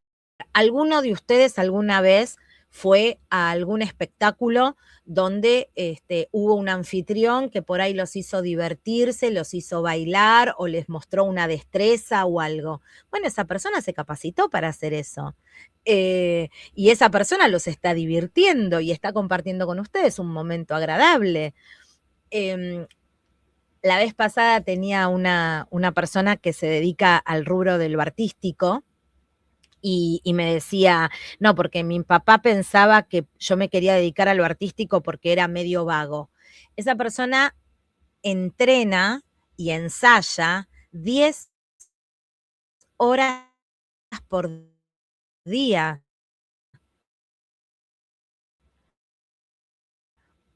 ¿alguno de ustedes alguna vez fue a algún espectáculo donde hubo un anfitrión que por ahí los hizo divertirse, los hizo bailar o les mostró una destreza o algo? Bueno, esa persona se capacitó para hacer eso. Y esa persona los está divirtiendo y está compartiendo con ustedes un momento agradable. Em, la vez pasada tenía una persona que se dedica al rubro de lo artístico y me decía, no, porque mi papá pensaba que yo me quería dedicar a lo artístico porque era medio vago. Esa persona entrena y ensaya 10 horas por día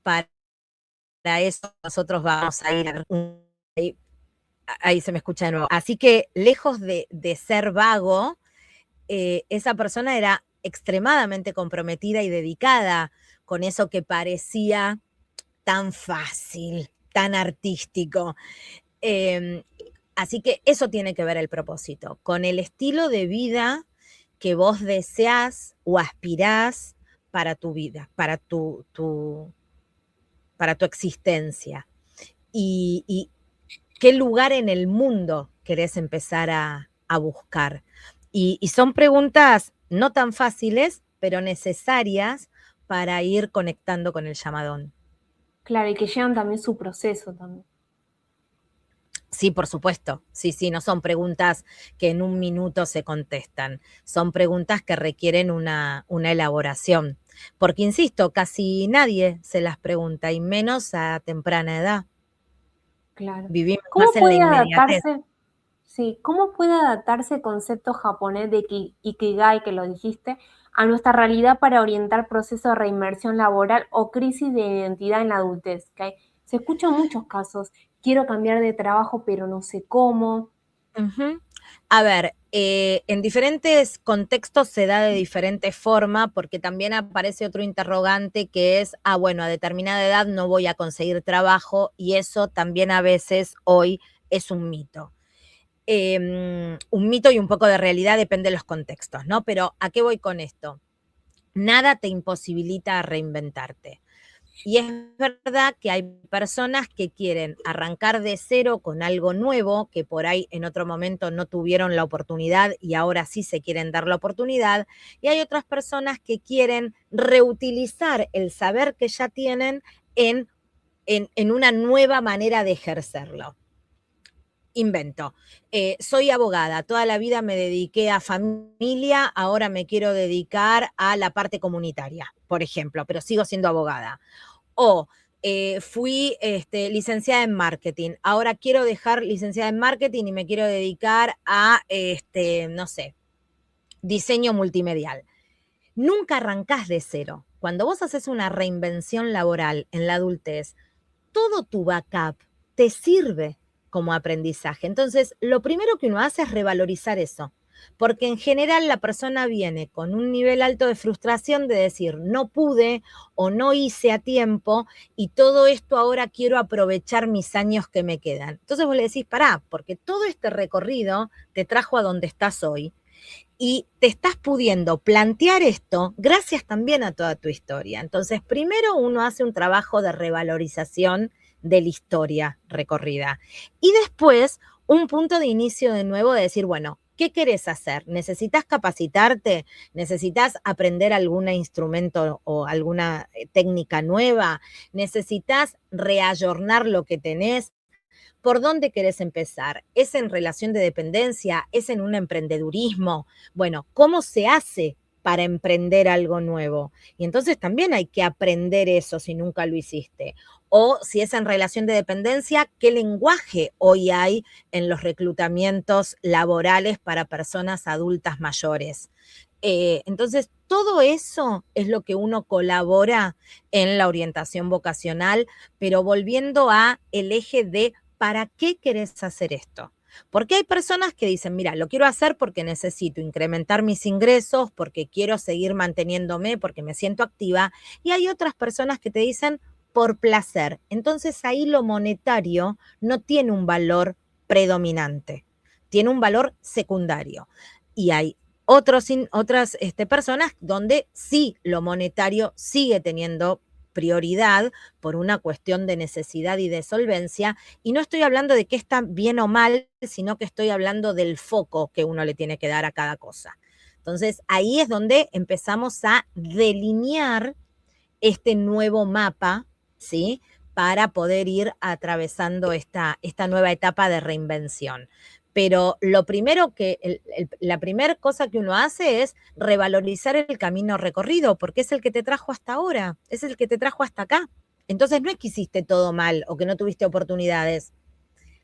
para eso. Nosotros vamos a ir a ahí se me escucha de nuevo. Así que lejos de ser vago, esa persona era extremadamente comprometida y dedicada con eso que parecía tan fácil, tan artístico. Así que eso tiene que ver el propósito, con el estilo de vida que vos deseás o aspirás para tu vida, para tu existencia. Y qué lugar en el mundo querés empezar a buscar. Y son preguntas no tan fáciles, pero necesarias para ir conectando con el llamadón. Claro, y que llevan también su proceso también. Sí, por supuesto. Sí, sí, no son preguntas que en un minuto se contestan. Son preguntas que requieren una elaboración. Porque, insisto, casi nadie se las pregunta, y menos a temprana edad. Claro. Vivimos más ¿Cómo en la puede inmediatez. adaptarse? Sí, ¿cómo puede adaptarse el concepto japonés de Ikigai, que lo dijiste, a nuestra realidad para orientar procesos de reinmersión laboral o crisis de identidad en la adultez? ¿Okay? Se escuchan muchos casos, quiero cambiar de trabajo pero no sé cómo. Ujú. A ver, en diferentes contextos se da de diferente forma, porque también aparece otro interrogante que es, bueno, a determinada edad no voy a conseguir trabajo, y eso también a veces hoy es un mito. un mito y un poco de realidad, depende de los contextos, ¿no? Pero ¿a qué voy con esto? Nada te imposibilita reinventarte. Y es verdad que hay personas que quieren arrancar de cero con algo nuevo, que por ahí en otro momento no tuvieron la oportunidad y ahora sí se quieren dar la oportunidad. Y hay otras personas que quieren reutilizar el saber que ya tienen en una nueva manera de ejercerlo. Invento. Soy abogada, toda la vida me dediqué a familia, ahora me quiero dedicar a la parte comunitaria, por ejemplo, pero sigo siendo abogada. O fui licenciada en marketing, ahora quiero dejar licenciada en marketing y me quiero dedicar a, no sé, diseño multimedial. Nunca arrancás de cero. Cuando vos haces una reinvención laboral en la adultez, todo tu backup te sirve como aprendizaje. Entonces, lo primero que uno hace es revalorizar eso, porque en general la persona viene con un nivel alto de frustración de decir, no pude o no hice a tiempo y todo esto ahora quiero aprovechar mis años que me quedan. Entonces vos le decís, pará, porque todo este recorrido te trajo a donde estás hoy y te estás pudiendo plantear esto gracias también a toda tu historia. Entonces, primero uno hace un trabajo de revalorización de la historia recorrida. Y después, un punto de inicio de nuevo de decir, bueno, ¿qué querés hacer? ¿Necesitas capacitarte? ¿Necesitas aprender algún instrumento o alguna técnica nueva? ¿Necesitas reayornar lo que tenés? ¿Por dónde querés empezar? ¿Es en relación de dependencia? ¿Es en un emprendedurismo? Bueno, ¿cómo se hace para emprender algo nuevo? Y entonces también hay que aprender eso si nunca lo hiciste. O si es en relación de dependencia, ¿qué lenguaje hoy hay en los reclutamientos laborales para personas adultas mayores? Entonces, todo eso es lo que uno colabora en la orientación vocacional, pero volviendo a el eje de ¿para qué querés hacer esto? Porque hay personas que dicen, mira, lo quiero hacer porque necesito incrementar mis ingresos, porque quiero seguir manteniéndome, porque me siento activa. Y hay otras personas que te dicen por placer. Entonces ahí lo monetario no tiene un valor predominante, tiene un valor secundario. Y hay otras personas donde sí lo monetario sigue teniendo prioridad por una cuestión de necesidad y de solvencia, y no estoy hablando de que está bien o mal, sino que estoy hablando del foco que uno le tiene que dar a cada cosa. Entonces, ahí es donde empezamos a delinear este nuevo mapa, ¿sí? Para poder ir atravesando esta nueva etapa de reinvención. Pero lo primero la primera cosa que uno hace es revalorizar el camino recorrido, porque es el que te trajo hasta ahora, es el que te trajo hasta acá. Entonces no es que hiciste todo mal o que no tuviste oportunidades,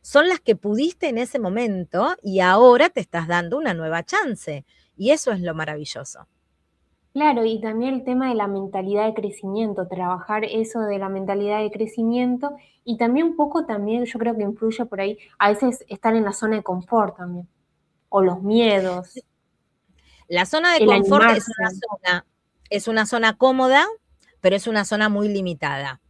son las que pudiste en ese momento y ahora te estás dando una nueva chance. Y eso es lo maravilloso. Claro, y también el tema de la mentalidad de crecimiento, trabajar eso de la mentalidad de crecimiento y también un poco también yo creo que influye por ahí, a veces estar en la zona de confort también, o los miedos, La zona de el confort animarse. es una zona cómoda, pero es una zona muy limitada.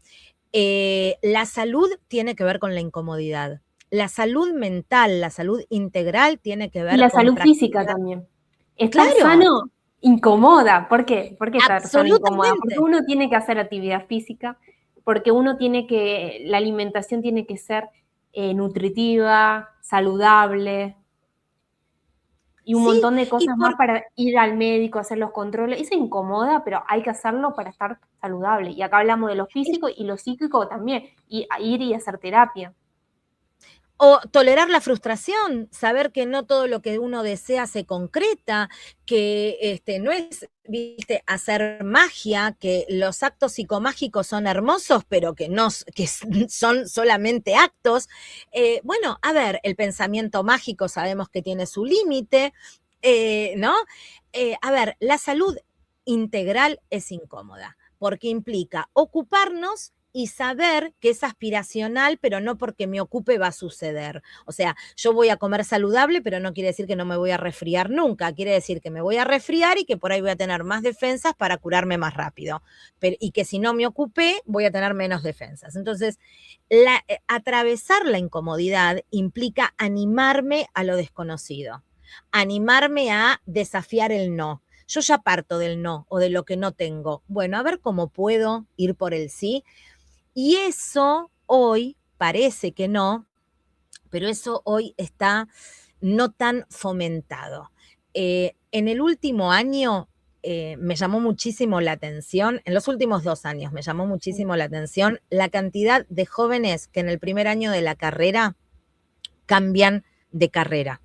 La salud tiene que ver con la incomodidad. La salud mental, la salud integral tiene que Y ver la con salud física practicar. también. Estar Claro, sano incomoda. ¿Por qué? ¿Por qué estar sano incomoda? Porque absolutamente. uno tiene que hacer actividad física, porque uno tiene que, la alimentación tiene que ser nutritiva, saludable y un Sí, montón de y cosas más por, para ir al médico, hacer los controles. Eso incomoda, pero hay que hacerlo para estar saludable. Y acá hablamos de lo físico y lo psíquico también, y ir y hacer terapia. o tolerar la frustración, saber que no todo lo que uno desea se concreta, que no es, viste, hacer magia, que los actos psicomágicos son hermosos, pero que no, que son solamente actos. Bueno, a ver, el pensamiento mágico sabemos que tiene su límite, ¿no? A ver, la salud integral es incómoda, porque implica ocuparnos y saber que es aspiracional, pero no porque me ocupe va a suceder. O sea, yo voy a comer saludable, pero no quiere decir que no me voy a resfriar nunca. Quiere decir que me voy a resfriar y que por ahí voy a tener más defensas para curarme más rápido. Y que si no me ocupé, voy a tener menos defensas. Entonces, atravesar la incomodidad implica animarme a lo desconocido, animarme a desafiar el no. Yo ya parto del no o de lo que no tengo. Bueno, a ver cómo puedo ir por el sí. Y eso hoy parece que no, pero eso hoy está no tan fomentado. En el último año me llamó muchísimo la atención, en los últimos 2 años me llamó muchísimo la atención la cantidad de jóvenes que en el primer año de la carrera cambian de carrera.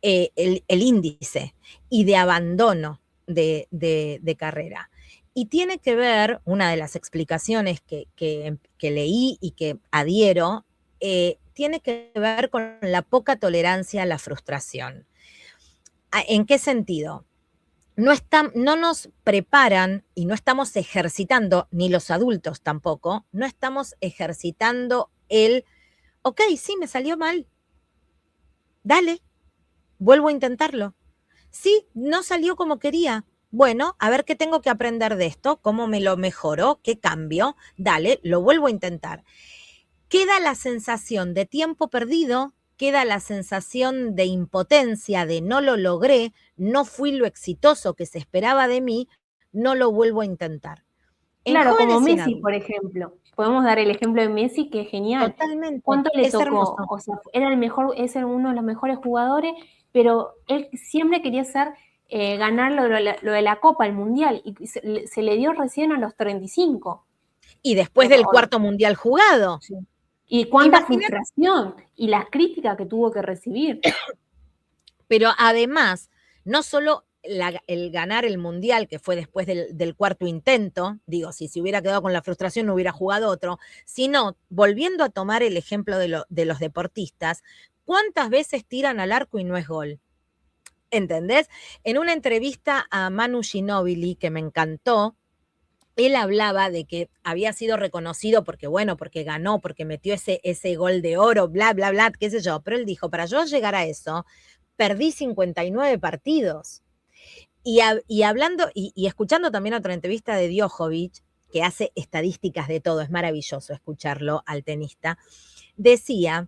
El índice y de abandono de carrera. Y tiene que ver, una de las explicaciones que leí y que adhiero, tiene que ver con la poca tolerancia a la frustración. ¿En qué sentido? No nos preparan y no estamos ejercitando, ni los adultos tampoco, no estamos ejercitando ok, sí, me salió mal, dale, vuelvo a intentarlo. Sí, no salió como quería. Bueno, a ver qué tengo que aprender de esto, cómo me lo mejoro, qué cambio. Dale, lo vuelvo a intentar. Queda la sensación de tiempo perdido, queda la sensación de impotencia, de no lo logré, no fui lo exitoso que se esperaba de mí, no lo vuelvo a intentar. Claro, como Messi, por ejemplo. Podemos dar el ejemplo de Messi, que es genial. Totalmente. ¿Cuánto le Es tocó? hermoso. O sea, era es uno de los mejores jugadores, pero él siempre quería ganar lo de la Copa, el Mundial, y se le dio recién a los 35. Y después del 4º Mundial jugado. Sí. Y cuánta frustración y las críticas que tuvo que recibir. Pero además, no solo el ganar el Mundial, que fue después del 4º intento, digo, si se hubiera quedado con la frustración no hubiera jugado otro, sino, volviendo a tomar el ejemplo de los deportistas, ¿cuántas veces tiran al arco y no es gol? ¿Entendés? En una entrevista a Manu Ginóbili, que me encantó, él hablaba de que había sido reconocido porque, bueno, porque ganó, porque metió ese gol de oro, bla, bla, bla, qué sé yo, pero él dijo, para yo llegar a eso, perdí 59 partidos. Y hablando, y escuchando también otra entrevista de Djokovic, que hace estadísticas de todo, es maravilloso escucharlo al tenista, decía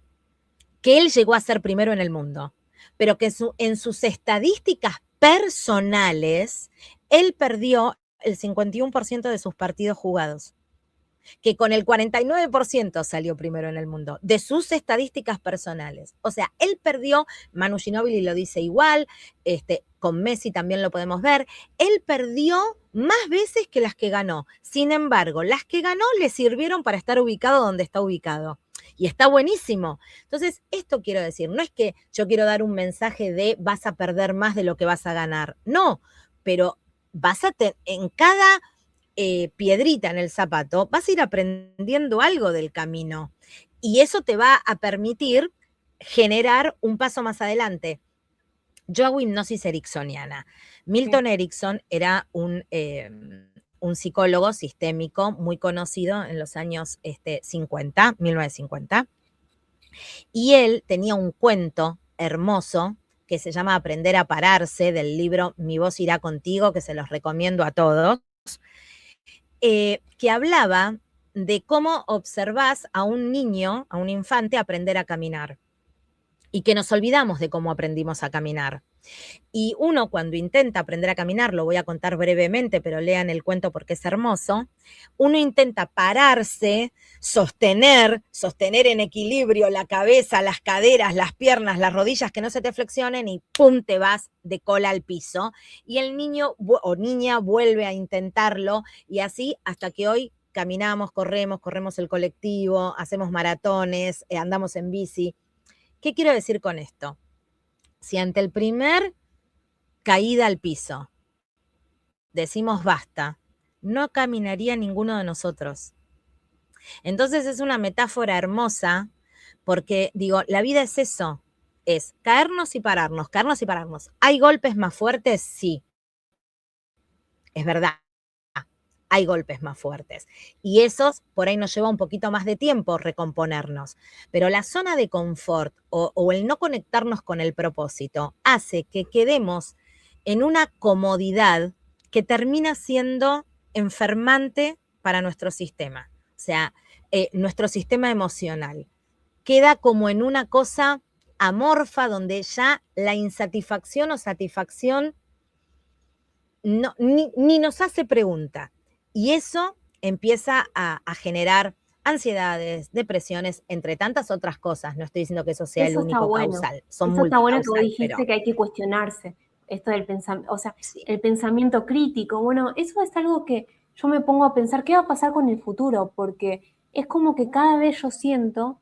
que él llegó a ser primero en el mundo, pero que en sus estadísticas personales, él perdió el 51% de sus partidos jugados, que con el 49% salió primero en el mundo, de sus estadísticas personales. O sea, él perdió, Manu Ginóbili lo dice igual, con Messi también lo podemos ver, él perdió más veces que las que ganó. Sin embargo, las que ganó le sirvieron para estar ubicado donde está ubicado. Y está buenísimo. Entonces, esto quiero decir, no es que yo quiero dar un mensaje de vas a perder más de lo que vas a ganar. No, pero en cada piedrita en el zapato, vas a ir aprendiendo algo del camino. Y eso te va a permitir generar un paso más adelante. Yo hago hipnosis ericksoniana. Milton Erickson era un psicólogo sistémico muy conocido en los años 1950. Y él tenía un cuento hermoso que se llama Aprender a pararse, del libro Mi voz irá contigo, que se los recomiendo a todos, que hablaba de cómo observás a un niño, a un infante, aprender a caminar. Y que nos olvidamos de cómo aprendimos a caminar. Y uno cuando intenta aprender a caminar, lo voy a contar brevemente, pero lean el cuento porque es hermoso, uno intenta pararse, sostener en equilibrio la cabeza, las caderas, las piernas, las rodillas, que no se te flexionen y ¡pum! Te vas de cola al piso. Y el niño o niña vuelve a intentarlo y así hasta que hoy caminamos, corremos el colectivo, hacemos maratones, andamos en bici. ¿Qué quiero decir con esto? Si ante el primer caída al piso decimos basta, no caminaría ninguno de nosotros. Entonces es una metáfora hermosa porque, digo, la vida es eso, es caernos y pararnos, caernos y pararnos. ¿Hay golpes más fuertes? Sí, es verdad. hay golpes más fuertes. Y esos por ahí nos lleva un poquito más de tiempo recomponernos. Pero la zona de confort o el no conectarnos con el propósito hace que quedemos en una comodidad que termina siendo enfermante para nuestro sistema. O sea, nuestro sistema emocional queda como en una cosa amorfa donde ya la insatisfacción o satisfacción no, ni nos hace pregunta. Y eso empieza a generar ansiedades, depresiones, entre tantas otras cosas. No estoy diciendo que eso sea el Eso está único bueno. causal, son Eso está bueno que vos multicausal, pero dijiste que hay que cuestionarse esto del pensamiento, o sea, sí. el pensamiento crítico. Bueno, eso es algo que yo me pongo a pensar, ¿qué va a pasar con el futuro? Porque es como que cada vez yo siento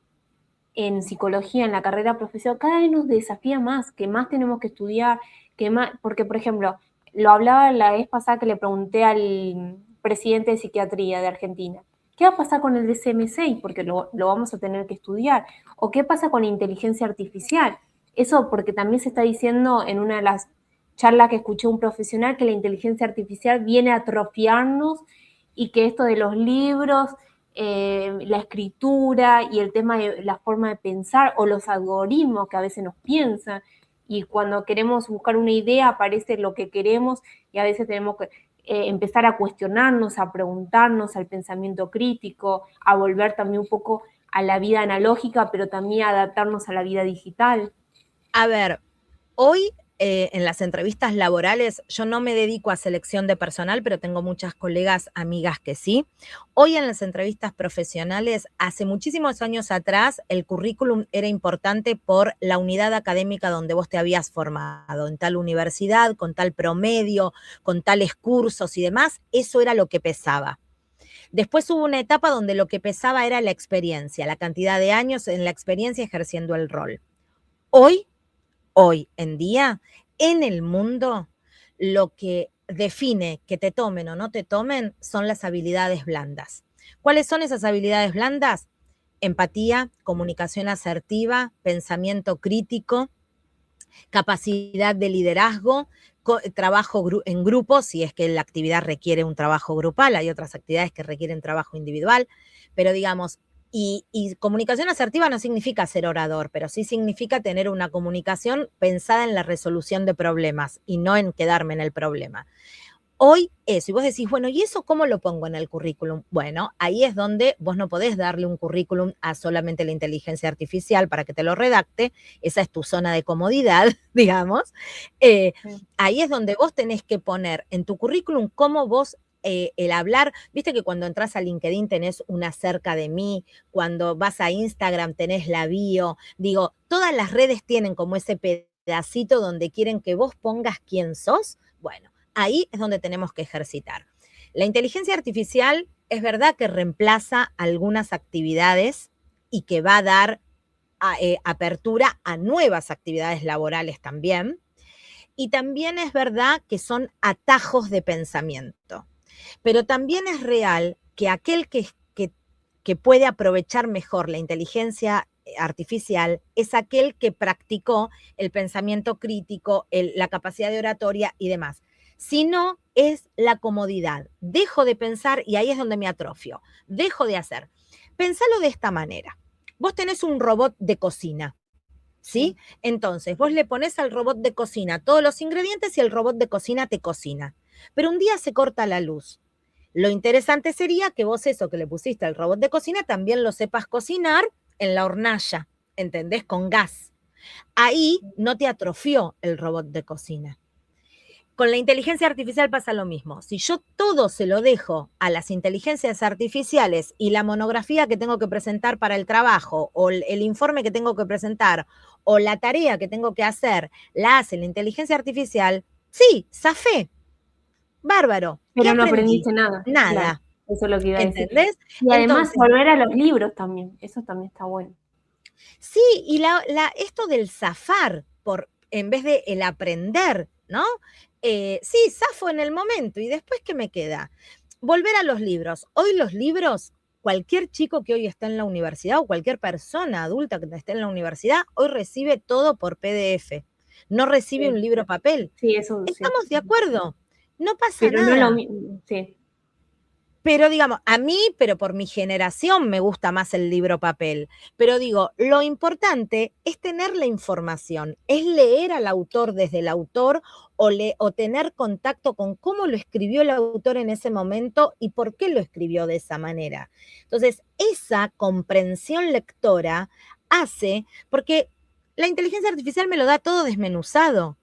en psicología, en la carrera profesional, cada vez nos desafía más, que más tenemos que estudiar, que más, porque por ejemplo, lo hablaba la vez pasada que le pregunté al presidente de psiquiatría de Argentina, ¿qué va a pasar con el DSM-6? Porque lo vamos a tener que estudiar. ¿O qué pasa con la inteligencia artificial? Eso porque también se está diciendo en una de las charlas que escuché un profesional que la inteligencia artificial viene a atrofiarnos y que esto de los libros, la escritura y el tema de la forma de pensar o los algoritmos que a veces nos piensan y cuando queremos buscar una idea aparece lo que queremos y a veces tenemos que empezar a cuestionarnos, a preguntarnos al pensamiento crítico, a volver también un poco a la vida analógica, pero también a adaptarnos a la vida digital. A ver, hoy en las entrevistas laborales, yo no me dedico a selección de personal, pero tengo muchas colegas, amigas que sí. Hoy en las entrevistas profesionales, hace muchísimos años atrás, el currículum era importante por la unidad académica donde vos te habías formado, en tal universidad, con tal promedio, con tales cursos y demás. Eso era lo que pesaba. Después hubo una etapa donde lo que pesaba era la experiencia, la cantidad de años en la experiencia ejerciendo el rol. Hoy en día, en el mundo, lo que define que te tomen o no te tomen son las habilidades blandas. ¿Cuáles son esas habilidades blandas? Empatía, comunicación asertiva, pensamiento crítico, capacidad de liderazgo, trabajo en grupo, si es que la actividad requiere un trabajo grupal, hay otras actividades que requieren trabajo individual, pero digamos, y comunicación asertiva no significa ser orador, pero sí significa tener una comunicación pensada en la resolución de problemas y no en quedarme en el problema. Hoy eso, y vos decís, bueno, ¿y eso cómo lo pongo en el currículum? Bueno, ahí es donde vos no podés darle un currículum a solamente la inteligencia artificial para que te lo redacte, esa es tu zona de comodidad, digamos. Ahí es donde vos tenés que poner en tu currículum cómo vos el hablar, viste que cuando entras a LinkedIn tenés una acerca de mí, cuando vas a Instagram tenés la bio, digo, todas las redes tienen como ese pedacito donde quieren que vos pongas quién sos. Bueno, ahí es donde tenemos que ejercitar. La inteligencia artificial es verdad que reemplaza algunas actividades y que va a dar apertura a nuevas actividades laborales también. Y también es verdad que son atajos de pensamiento. Pero también es real que aquel que puede aprovechar mejor la inteligencia artificial es aquel que practicó el pensamiento crítico, la capacidad de oratoria y demás. Si no, es la comodidad. Dejo de pensar y ahí es donde me atrofio. Dejo de hacer. Pensalo de esta manera. Vos tenés un robot de cocina, ¿sí? Entonces, vos le pones al robot de cocina todos los ingredientes y el robot de cocina te cocina. Pero un día se corta la luz. Lo interesante sería que vos eso que le pusiste al robot de cocina también lo sepas cocinar en la hornalla, ¿entendés? Con gas. Ahí no te atrofió el robot de cocina. Con la inteligencia artificial pasa lo mismo. Si yo todo se lo dejo a las inteligencias artificiales y la monografía que tengo que presentar para el trabajo o el informe que tengo que presentar o la tarea que tengo que hacer la hace la inteligencia artificial, sí, zafé, bárbaro. Pero ¿Qué no aprendí? aprendiste nada. Nada. Claro, eso es lo que iba a decir. ¿Entendés? Y además Entonces, volver a los libros también, eso también está bueno. sí, y esto del zafar en vez de el aprender, ¿no? Sí, zafo en el momento y después, ¿qué me queda? Volver a los libros. Hoy los libros, cualquier chico que hoy está en la universidad o cualquier persona adulta que esté en la universidad, hoy recibe todo por PDF. No recibe Sí, un libro papel. sí, eso sí. ¿Estamos de acuerdo? No pasa Pero no nada. lo mismo, sí. Pero digamos, a mí, pero por mi generación me gusta más el libro papel. Pero digo, lo importante es tener la información, es leer al autor desde el autor o tener contacto con cómo lo escribió el autor en ese momento y por qué lo escribió de esa manera. Entonces, esa comprensión lectora hace, porque la inteligencia artificial me lo da todo desmenuzado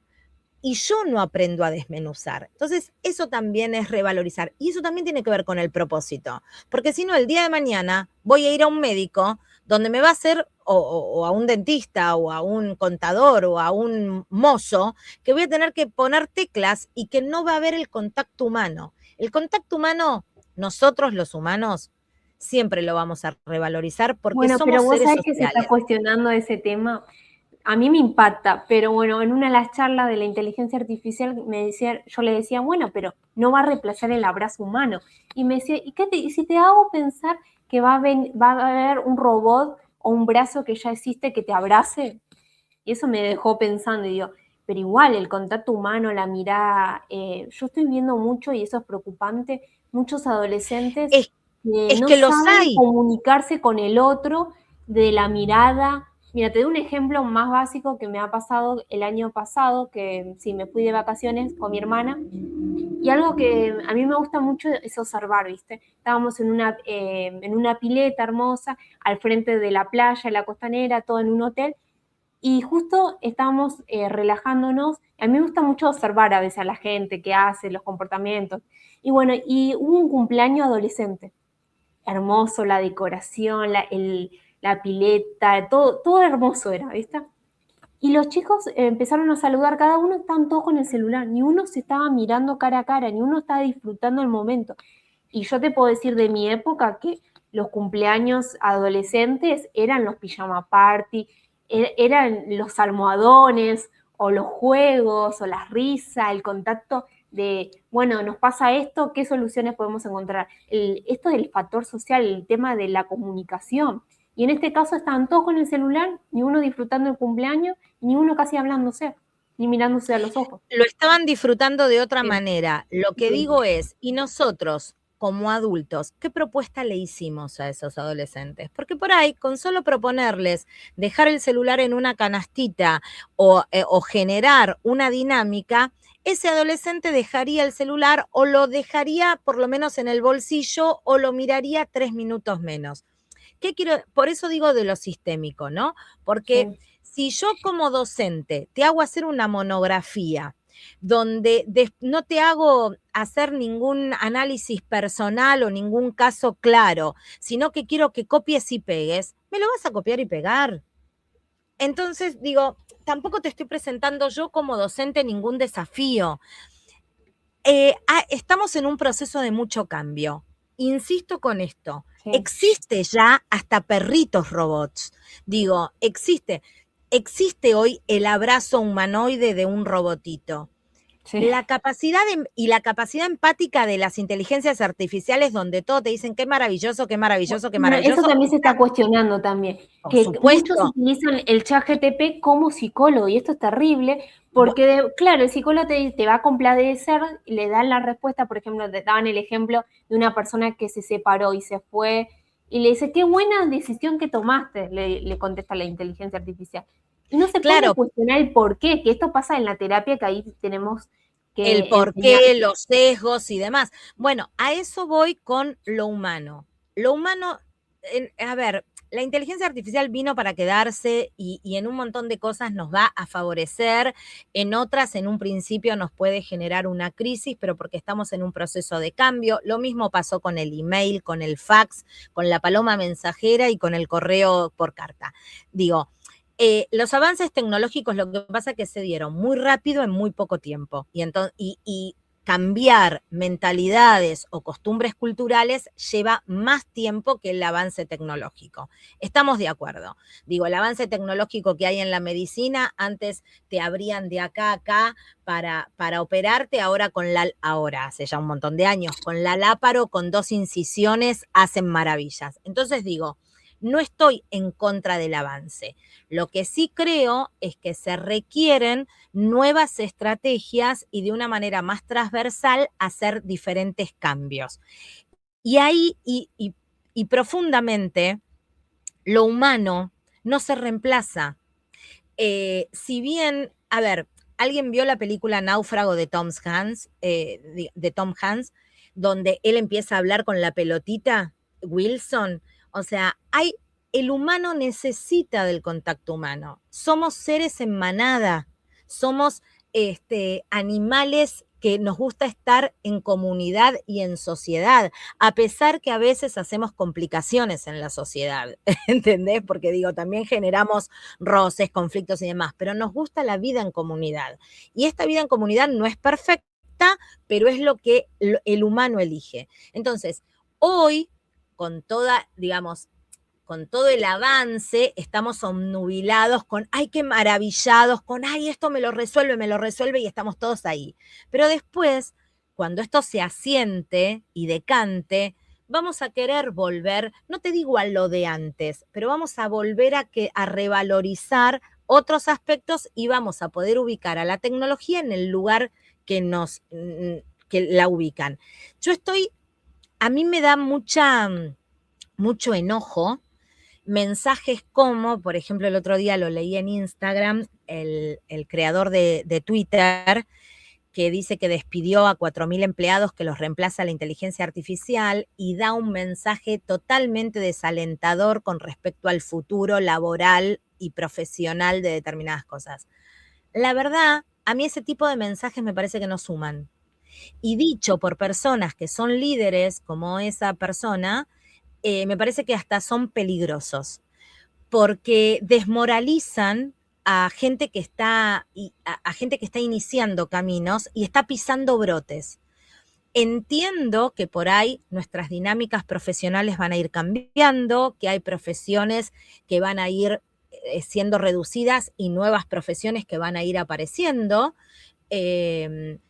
y yo no aprendo a desmenuzar. Entonces, eso también es revalorizar. Y eso también tiene que ver con el propósito. Porque si no, el día de mañana voy a ir a un médico donde me va a hacer, o a un dentista, o a un contador, o a un mozo, que voy a tener que poner teclas y que no va a haber el contacto humano. El contacto humano, nosotros los humanos, siempre lo vamos a revalorizar porque Bueno, pero somos vos seres sabés que se está sociales. cuestionando ese tema. A mí me impacta, pero bueno, en una de las charlas de la inteligencia artificial yo le decía, bueno, pero no va a reemplazar el abrazo humano. Y me decía, ¿y si te hago pensar que va a haber un robot o un brazo que ya existe que te abrace? Y eso me dejó pensando y digo, pero igual el contacto humano, la mirada, yo estoy viendo mucho y eso es preocupante, muchos adolescentes Es, que es no que los saben hay. comunicarse con el otro de la mirada. Mira, te doy un ejemplo más básico que me ha pasado el año pasado, que sí, me fui de vacaciones con mi hermana, y algo que a mí me gusta mucho es observar, ¿viste? Estábamos en una pileta hermosa, al frente de la playa, la costanera, todo en un hotel, y justo estábamos relajándonos. A mí me gusta mucho observar a veces a la gente, qué hace, los comportamientos. Y bueno, y hubo un cumpleaños adolescente. Hermoso, la decoración, la pileta, todo hermoso era, ¿viste? Y los chicos empezaron a saludar, cada uno estaban todos con el celular, ni uno se estaba mirando cara a cara, ni uno estaba disfrutando el momento. Y yo te puedo decir de mi época que los cumpleaños adolescentes eran los pijama party, eran los almohadones, o los juegos, o las risas, el contacto de, bueno, nos pasa esto, ¿qué soluciones podemos encontrar? Esto del factor social, el tema de la comunicación. Y en este caso estaban todos con el celular, ni uno disfrutando el cumpleaños, ni uno casi hablándose, ni mirándose a los ojos. Lo estaban disfrutando de otra Sí, manera. Lo que sí. digo es, ¿y nosotros, como adultos, qué propuesta le hicimos a esos adolescentes? Porque por ahí, con solo proponerles dejar el celular en una canastita o generar una dinámica, ese adolescente dejaría el celular o lo dejaría por lo menos en el bolsillo o lo miraría 3 minutos menos. ¿Qué quiero? Por eso digo de lo sistémico, ¿no? Porque Sí. si yo como docente te hago hacer una monografía donde no te hago hacer ningún análisis personal o ningún caso claro, sino que quiero que copies y pegues, me lo vas a copiar y pegar. Entonces, digo, tampoco te estoy presentando yo como docente ningún desafío. Estamos en un proceso de mucho cambio. Insisto con esto, Sí. existe ya hasta perritos robots. Digo, existe hoy el abrazo humanoide de un robotito. Sí. Y la capacidad empática de las inteligencias artificiales, donde todo te dicen qué maravilloso, qué maravilloso, qué Bueno, eso maravilloso, también se está, está cuestionando también, por que muchos supuesto. utilizan el chat GTP como psicólogo, y esto es terrible, porque claro, el psicólogo te va a complacer, le dan la respuesta, por ejemplo, te daban el ejemplo de una persona que se separó y se fue, y le dice, qué buena decisión que tomaste, le contesta la inteligencia artificial. Y no se pone a Claro, cuestionar el por qué, que esto pasa en la terapia, que ahí tenemos el que enseñar. porqué, los sesgos y demás. Bueno, a eso voy con lo humano. Lo humano, a ver, la inteligencia artificial vino para quedarse y en un montón de cosas nos va a favorecer, en otras en un principio nos puede generar una crisis, pero porque estamos en un proceso de cambio. Lo mismo pasó con el email, con el fax, con la paloma mensajera y con el correo por carta. Digo, los avances tecnológicos lo que pasa es que se dieron muy rápido en muy poco tiempo y cambiar mentalidades o costumbres culturales lleva más tiempo que el avance tecnológico. Estamos de acuerdo. Digo, el avance tecnológico que hay en la medicina, antes te abrían de acá a acá para operarte, ahora hace ya un montón de años, con la láparo, con 2 incisiones, hacen maravillas. Entonces digo, no estoy en contra del avance. Lo que sí creo es que se requieren nuevas estrategias y de una manera más transversal hacer diferentes cambios. Y ahí, y profundamente, lo humano no se reemplaza. Si bien, a ver, ¿alguien vio la película Náufrago de de Tom Hanks, donde él empieza a hablar con la pelotita, Wilson? O sea, el humano necesita del contacto humano. Somos seres en manada, somos animales que nos gusta estar en comunidad y en sociedad, a pesar que a veces hacemos complicaciones en la sociedad, ¿entendés? Porque digo, también generamos roces, conflictos y demás, pero nos gusta la vida en comunidad. Y esta vida en comunidad no es perfecta, pero es lo que el humano elige. Entonces, hoy, con toda, digamos, con todo el avance, estamos obnubilados con, ay, qué maravillados, con, ay, esto me lo resuelve, y estamos todos ahí. Pero después, cuando esto se asiente y decante, vamos a querer volver, no te digo a lo de antes, pero vamos a volver a revalorizar otros aspectos y vamos a poder ubicar a la tecnología en el lugar que la ubican. A mí me da mucho enojo mensajes como, por ejemplo, el otro día lo leí en Instagram, el creador de Twitter, que dice que despidió a 4.000 empleados, que los reemplaza la inteligencia artificial, y da un mensaje totalmente desalentador con respecto al futuro laboral y profesional de determinadas cosas. La verdad, a mí ese tipo de mensajes me parece que no suman. Y dicho por personas que son líderes, como esa persona, me parece que hasta son peligrosos, porque desmoralizan a gente que a gente que está iniciando caminos y está pisando brotes. Entiendo que por ahí nuestras dinámicas profesionales van a ir cambiando, que hay profesiones que van a ir siendo reducidas y nuevas profesiones que van a ir apareciendo. Eh,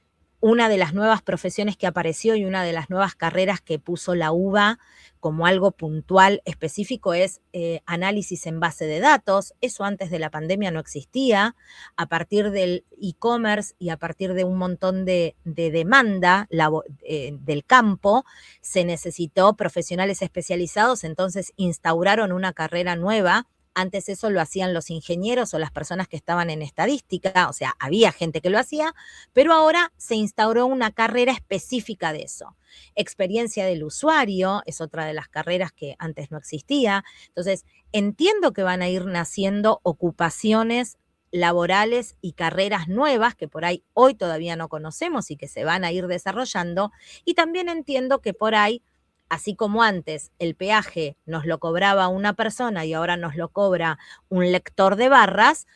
una de las nuevas profesiones que apareció y una de las nuevas carreras que puso la UBA como algo puntual específico es análisis en base de datos. Eso antes de la pandemia no existía. A partir del e-commerce y a partir de un montón de demanda del campo, se necesitó profesionales especializados, entonces instauraron una carrera nueva. Antes eso lo hacían los ingenieros o las personas que estaban en estadística, o sea, había gente que lo hacía, pero ahora se instauró una carrera específica de eso. Experiencia del usuario es otra de las carreras que antes no existía. Entonces, entiendo que van a ir naciendo ocupaciones laborales y carreras nuevas que por ahí hoy todavía no conocemos y que se van a ir desarrollando. Y también entiendo que por ahí, así como antes el peaje nos lo cobraba una persona y ahora nos lo cobra un lector de barras,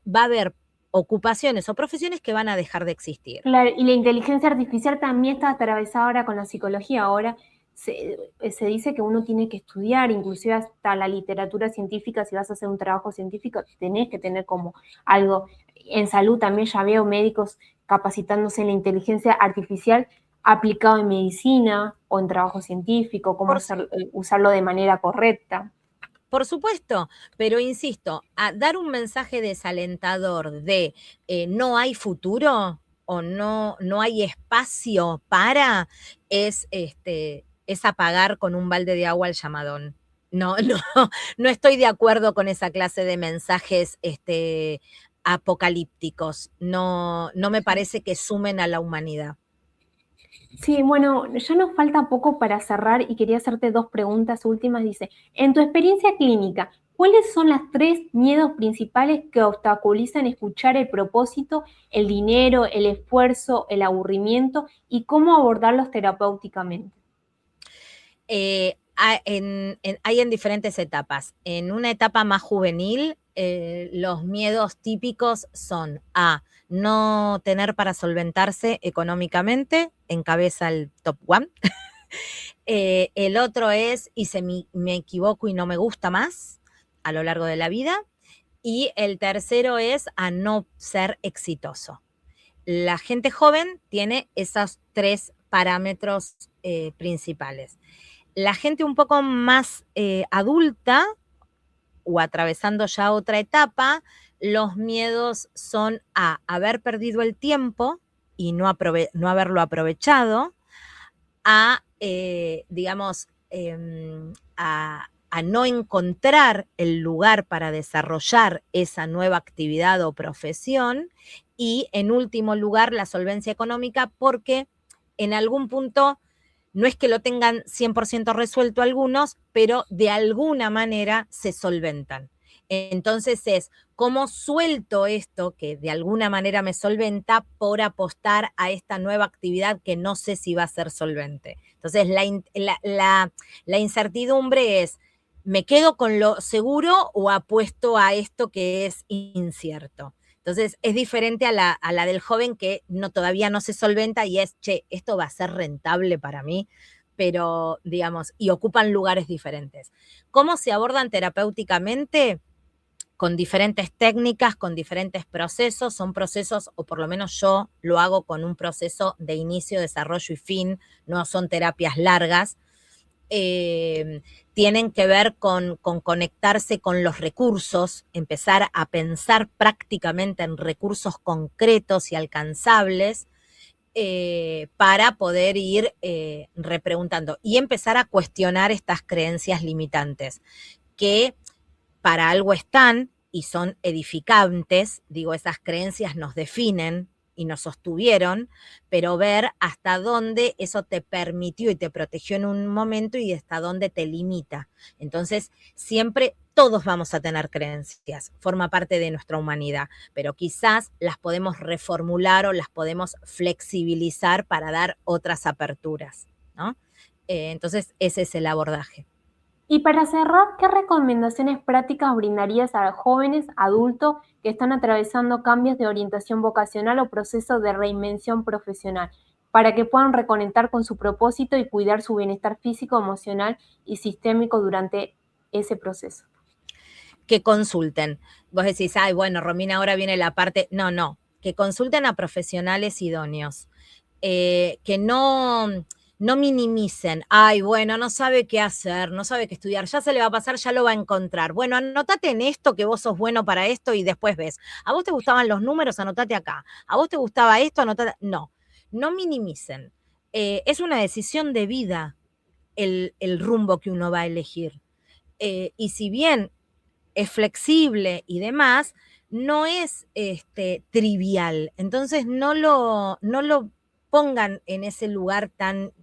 va a haber ocupaciones o profesiones que van a dejar de existir. Claro, y la inteligencia artificial también está atravesada ahora con la psicología. Ahora se dice que uno tiene que estudiar, inclusive hasta la literatura científica, si vas a hacer un trabajo científico, tenés que tener como algo. En salud también ya veo médicos capacitándose en la inteligencia artificial aplicado en medicina o en trabajo científico, cómo usarlo de manera correcta. Por supuesto, pero insisto, a dar un mensaje desalentador de no hay futuro o no hay espacio para, es apagar con un balde de agua el llamadón. No, no estoy de acuerdo con esa clase de mensajes apocalípticos. No me parece que sumen a la humanidad. Sí, bueno, ya nos falta poco para cerrar y quería hacerte dos preguntas últimas. Dice, en tu experiencia clínica, ¿cuáles son las 3 miedos principales que obstaculizan escuchar el propósito, el dinero, el esfuerzo, el aburrimiento y cómo abordarlos terapéuticamente? Hay en diferentes etapas. En una etapa más juvenil, los miedos típicos son a no tener para solventarse económicamente, encabeza el top one. El otro es, me equivoco y no me gusta más a lo largo de la vida. Y el tercero es a no ser exitoso. La gente joven tiene esos 3 parámetros principales. La gente un poco más adulta o atravesando ya otra etapa, los miedos son a haber perdido el tiempo y no haberlo aprovechado, a digamos, a no encontrar el lugar para desarrollar esa nueva actividad o profesión, y en último lugar la solvencia económica, porque en algún punto no es que lo tengan 100% resuelto algunos, pero de alguna manera se solventan. Entonces es cómo suelto esto que de alguna manera me solventa por apostar a esta nueva actividad que no sé si va a ser solvente. Entonces la incertidumbre es, ¿me quedo con lo seguro o apuesto a esto que es incierto? Entonces es diferente a la del joven que todavía no se solventa y es, che, esto va a ser rentable para mí, pero digamos, y ocupan lugares diferentes. ¿Cómo se abordan terapéuticamente? Con diferentes técnicas, con diferentes procesos, son procesos, o por lo menos yo lo hago con un proceso de inicio, desarrollo y fin, no son terapias largas. Tienen que ver con conectarse con los recursos, empezar a pensar prácticamente en recursos concretos y alcanzables, para poder ir repreguntando y empezar a cuestionar estas creencias limitantes que para algo están y son edificantes, digo, esas creencias nos definen y nos sostuvieron, pero ver hasta dónde eso te permitió y te protegió en un momento y hasta dónde te limita. Entonces, siempre todos vamos a tener creencias, forma parte de nuestra humanidad, pero quizás las podemos reformular o las podemos flexibilizar para dar otras aperturas, ¿no? Entonces, ese es el abordaje. Y para cerrar, ¿qué recomendaciones prácticas brindarías a jóvenes, adultos que están atravesando cambios de orientación vocacional o procesos de reinvención profesional, para que puedan reconectar con su propósito y cuidar su bienestar físico, emocional y sistémico durante ese proceso? Que consulten. Vos decís, ay, bueno, Romina, ahora viene la parte. No, no, que consulten a profesionales idóneos. Que no minimicen, ay, bueno, no sabe qué hacer, no sabe qué estudiar, ya se le va a pasar, ya lo va a encontrar. Bueno, anotate en esto que vos sos bueno para esto y después ves. ¿A vos te gustaban los números? Anotate acá. ¿A vos te gustaba esto? Anotate. No, no minimicen. Es una decisión de vida el rumbo que uno va a elegir. Y si bien es flexible y demás, no es trivial. Entonces no lo pongan en ese lugar tan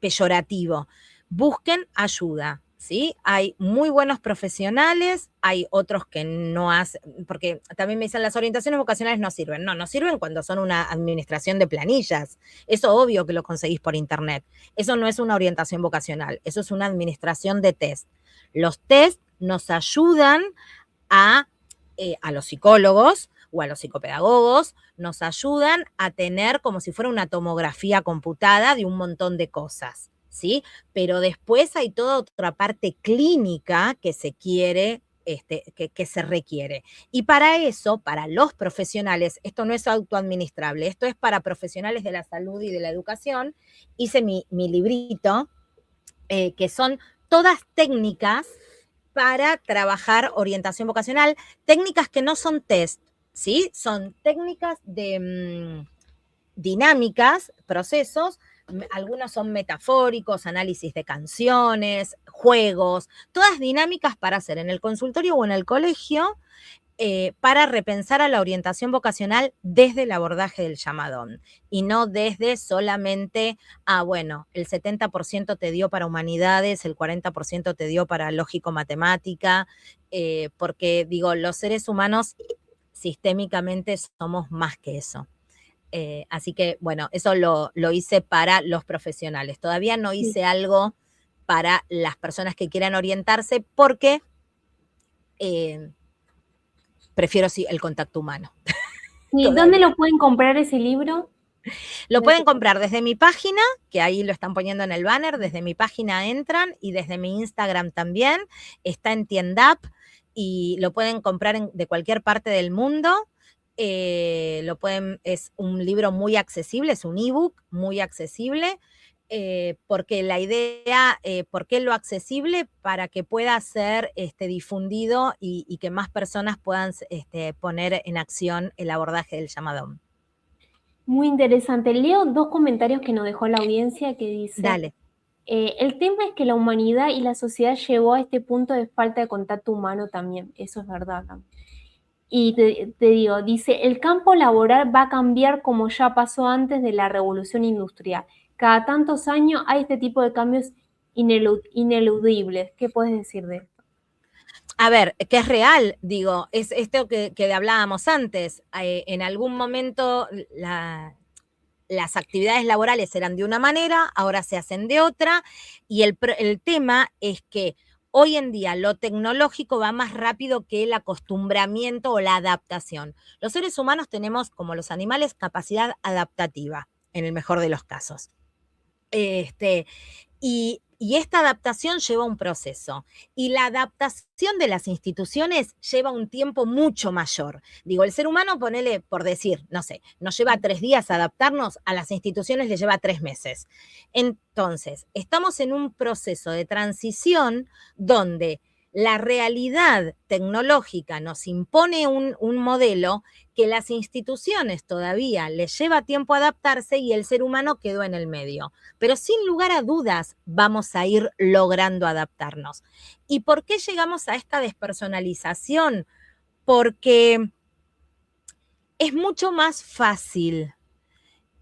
peyorativo. Busquen ayuda, ¿sí? Hay muy buenos profesionales, hay otros que no hacen, porque también me dicen las orientaciones vocacionales no sirven. No, no sirven cuando son una administración de planillas. Eso obvio que lo conseguís por internet. Eso no es una orientación vocacional, eso es una administración de test. Los test nos ayudan a los psicólogos o a los psicopedagogos, nos ayudan a tener como si fuera una tomografía computada de un montón de cosas, ¿sí? Pero después hay toda otra parte clínica que se quiere, que se requiere. Y para eso, para los profesionales, esto no es autoadministrable, esto es para profesionales de la salud y de la educación. Hice mi librito, que son todas técnicas para trabajar orientación vocacional, técnicas que no son test, ¿sí? Son técnicas de dinámicas, procesos, algunos son metafóricos, análisis de canciones, juegos, todas dinámicas para hacer en el consultorio o en el colegio, para repensar a la orientación vocacional desde el abordaje del llamadón y no desde solamente, bueno, el 70% te dio para humanidades, el 40% te dio para lógico-matemática, porque digo, los seres humanos sistémicamente somos más que eso. Así que, bueno, eso lo hice para los profesionales. Todavía no hice algo para las personas que quieran orientarse porque prefiero sí el contacto humano. ¿Y dónde lo pueden comprar ese libro? Lo pueden comprar desde mi página, que ahí lo están poniendo en el banner, desde mi página entran, y desde mi Instagram también, está en Tiendap, y lo pueden comprar de cualquier parte del mundo. Es un libro muy accesible, es un ebook muy accesible, porque la idea, ¿por qué lo accesible? Para que pueda ser difundido y que más personas puedan poner en acción el abordaje del llamadón. Muy interesante. Leo dos comentarios que nos dejó la audiencia que dice, Dale. el tema es que la humanidad y la sociedad llevó a este punto de falta de contacto humano también. Eso es verdad también. Y te digo, dice, el campo laboral va a cambiar como ya pasó antes de la revolución industrial. Cada tantos años hay este tipo de cambios ineludibles. ¿Qué puedes decir de esto? A ver, que es real, digo, es esto que hablábamos antes. En algún momento las actividades laborales eran de una manera, ahora se hacen de otra, y el tema es que hoy en día lo tecnológico va más rápido que el acostumbramiento o la adaptación. Los seres humanos tenemos, como los animales, capacidad adaptativa, en el mejor de los casos. Y esta adaptación lleva un proceso. Y la adaptación de las instituciones lleva un tiempo mucho mayor. Digo, el ser humano, ponele, por decir, no sé, nos lleva 3 días adaptarnos, a las instituciones le lleva 3 meses. Entonces, estamos en un proceso de transición donde la realidad tecnológica nos impone un modelo que las instituciones todavía les lleva tiempo adaptarse y el ser humano quedó en el medio. Pero sin lugar a dudas vamos a ir logrando adaptarnos. ¿Y por qué llegamos a esta despersonalización? Porque es mucho más fácil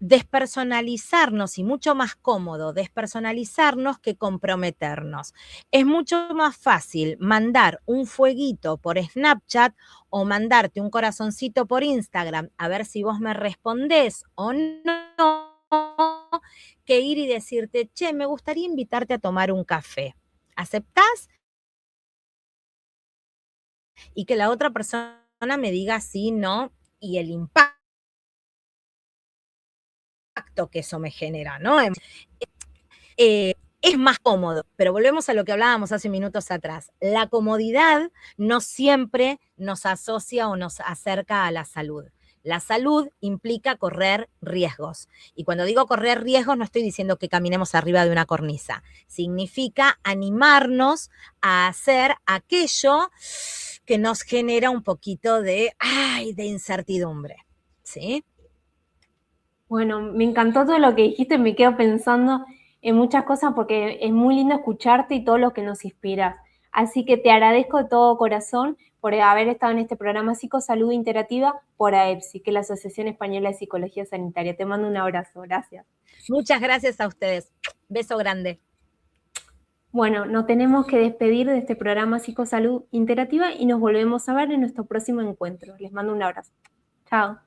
despersonalizarnos y mucho más cómodo despersonalizarnos que comprometernos. Es mucho más fácil mandar un fueguito por Snapchat o mandarte un corazoncito por Instagram a ver si vos me respondés o no, que ir y decirte, che, me gustaría invitarte a tomar un café. ¿Aceptás? Y que la otra persona me diga sí, no, y el impacto que eso me genera, ¿no? Es más cómodo, pero volvemos a lo que hablábamos hace minutos atrás. La comodidad no siempre nos asocia o nos acerca a la salud. La salud implica correr riesgos. Y cuando digo correr riesgos, no estoy diciendo que caminemos arriba de una cornisa. Significa animarnos a hacer aquello que nos genera un poquito de incertidumbre. ¿Sí? Bueno, me encantó todo lo que dijiste, me quedo pensando en muchas cosas porque es muy lindo escucharte y todo lo que nos inspiras. Así que te agradezco de todo corazón por haber estado en este programa Psicosalud Interactiva por AEPSI, que es la Asociación Española de Psicología Sanitaria. Te mando un abrazo, gracias. Muchas gracias a ustedes. Beso grande. Bueno, nos tenemos que despedir de este programa Psicosalud Interactiva y nos volvemos a ver en nuestro próximo encuentro. Les mando un abrazo. Chao.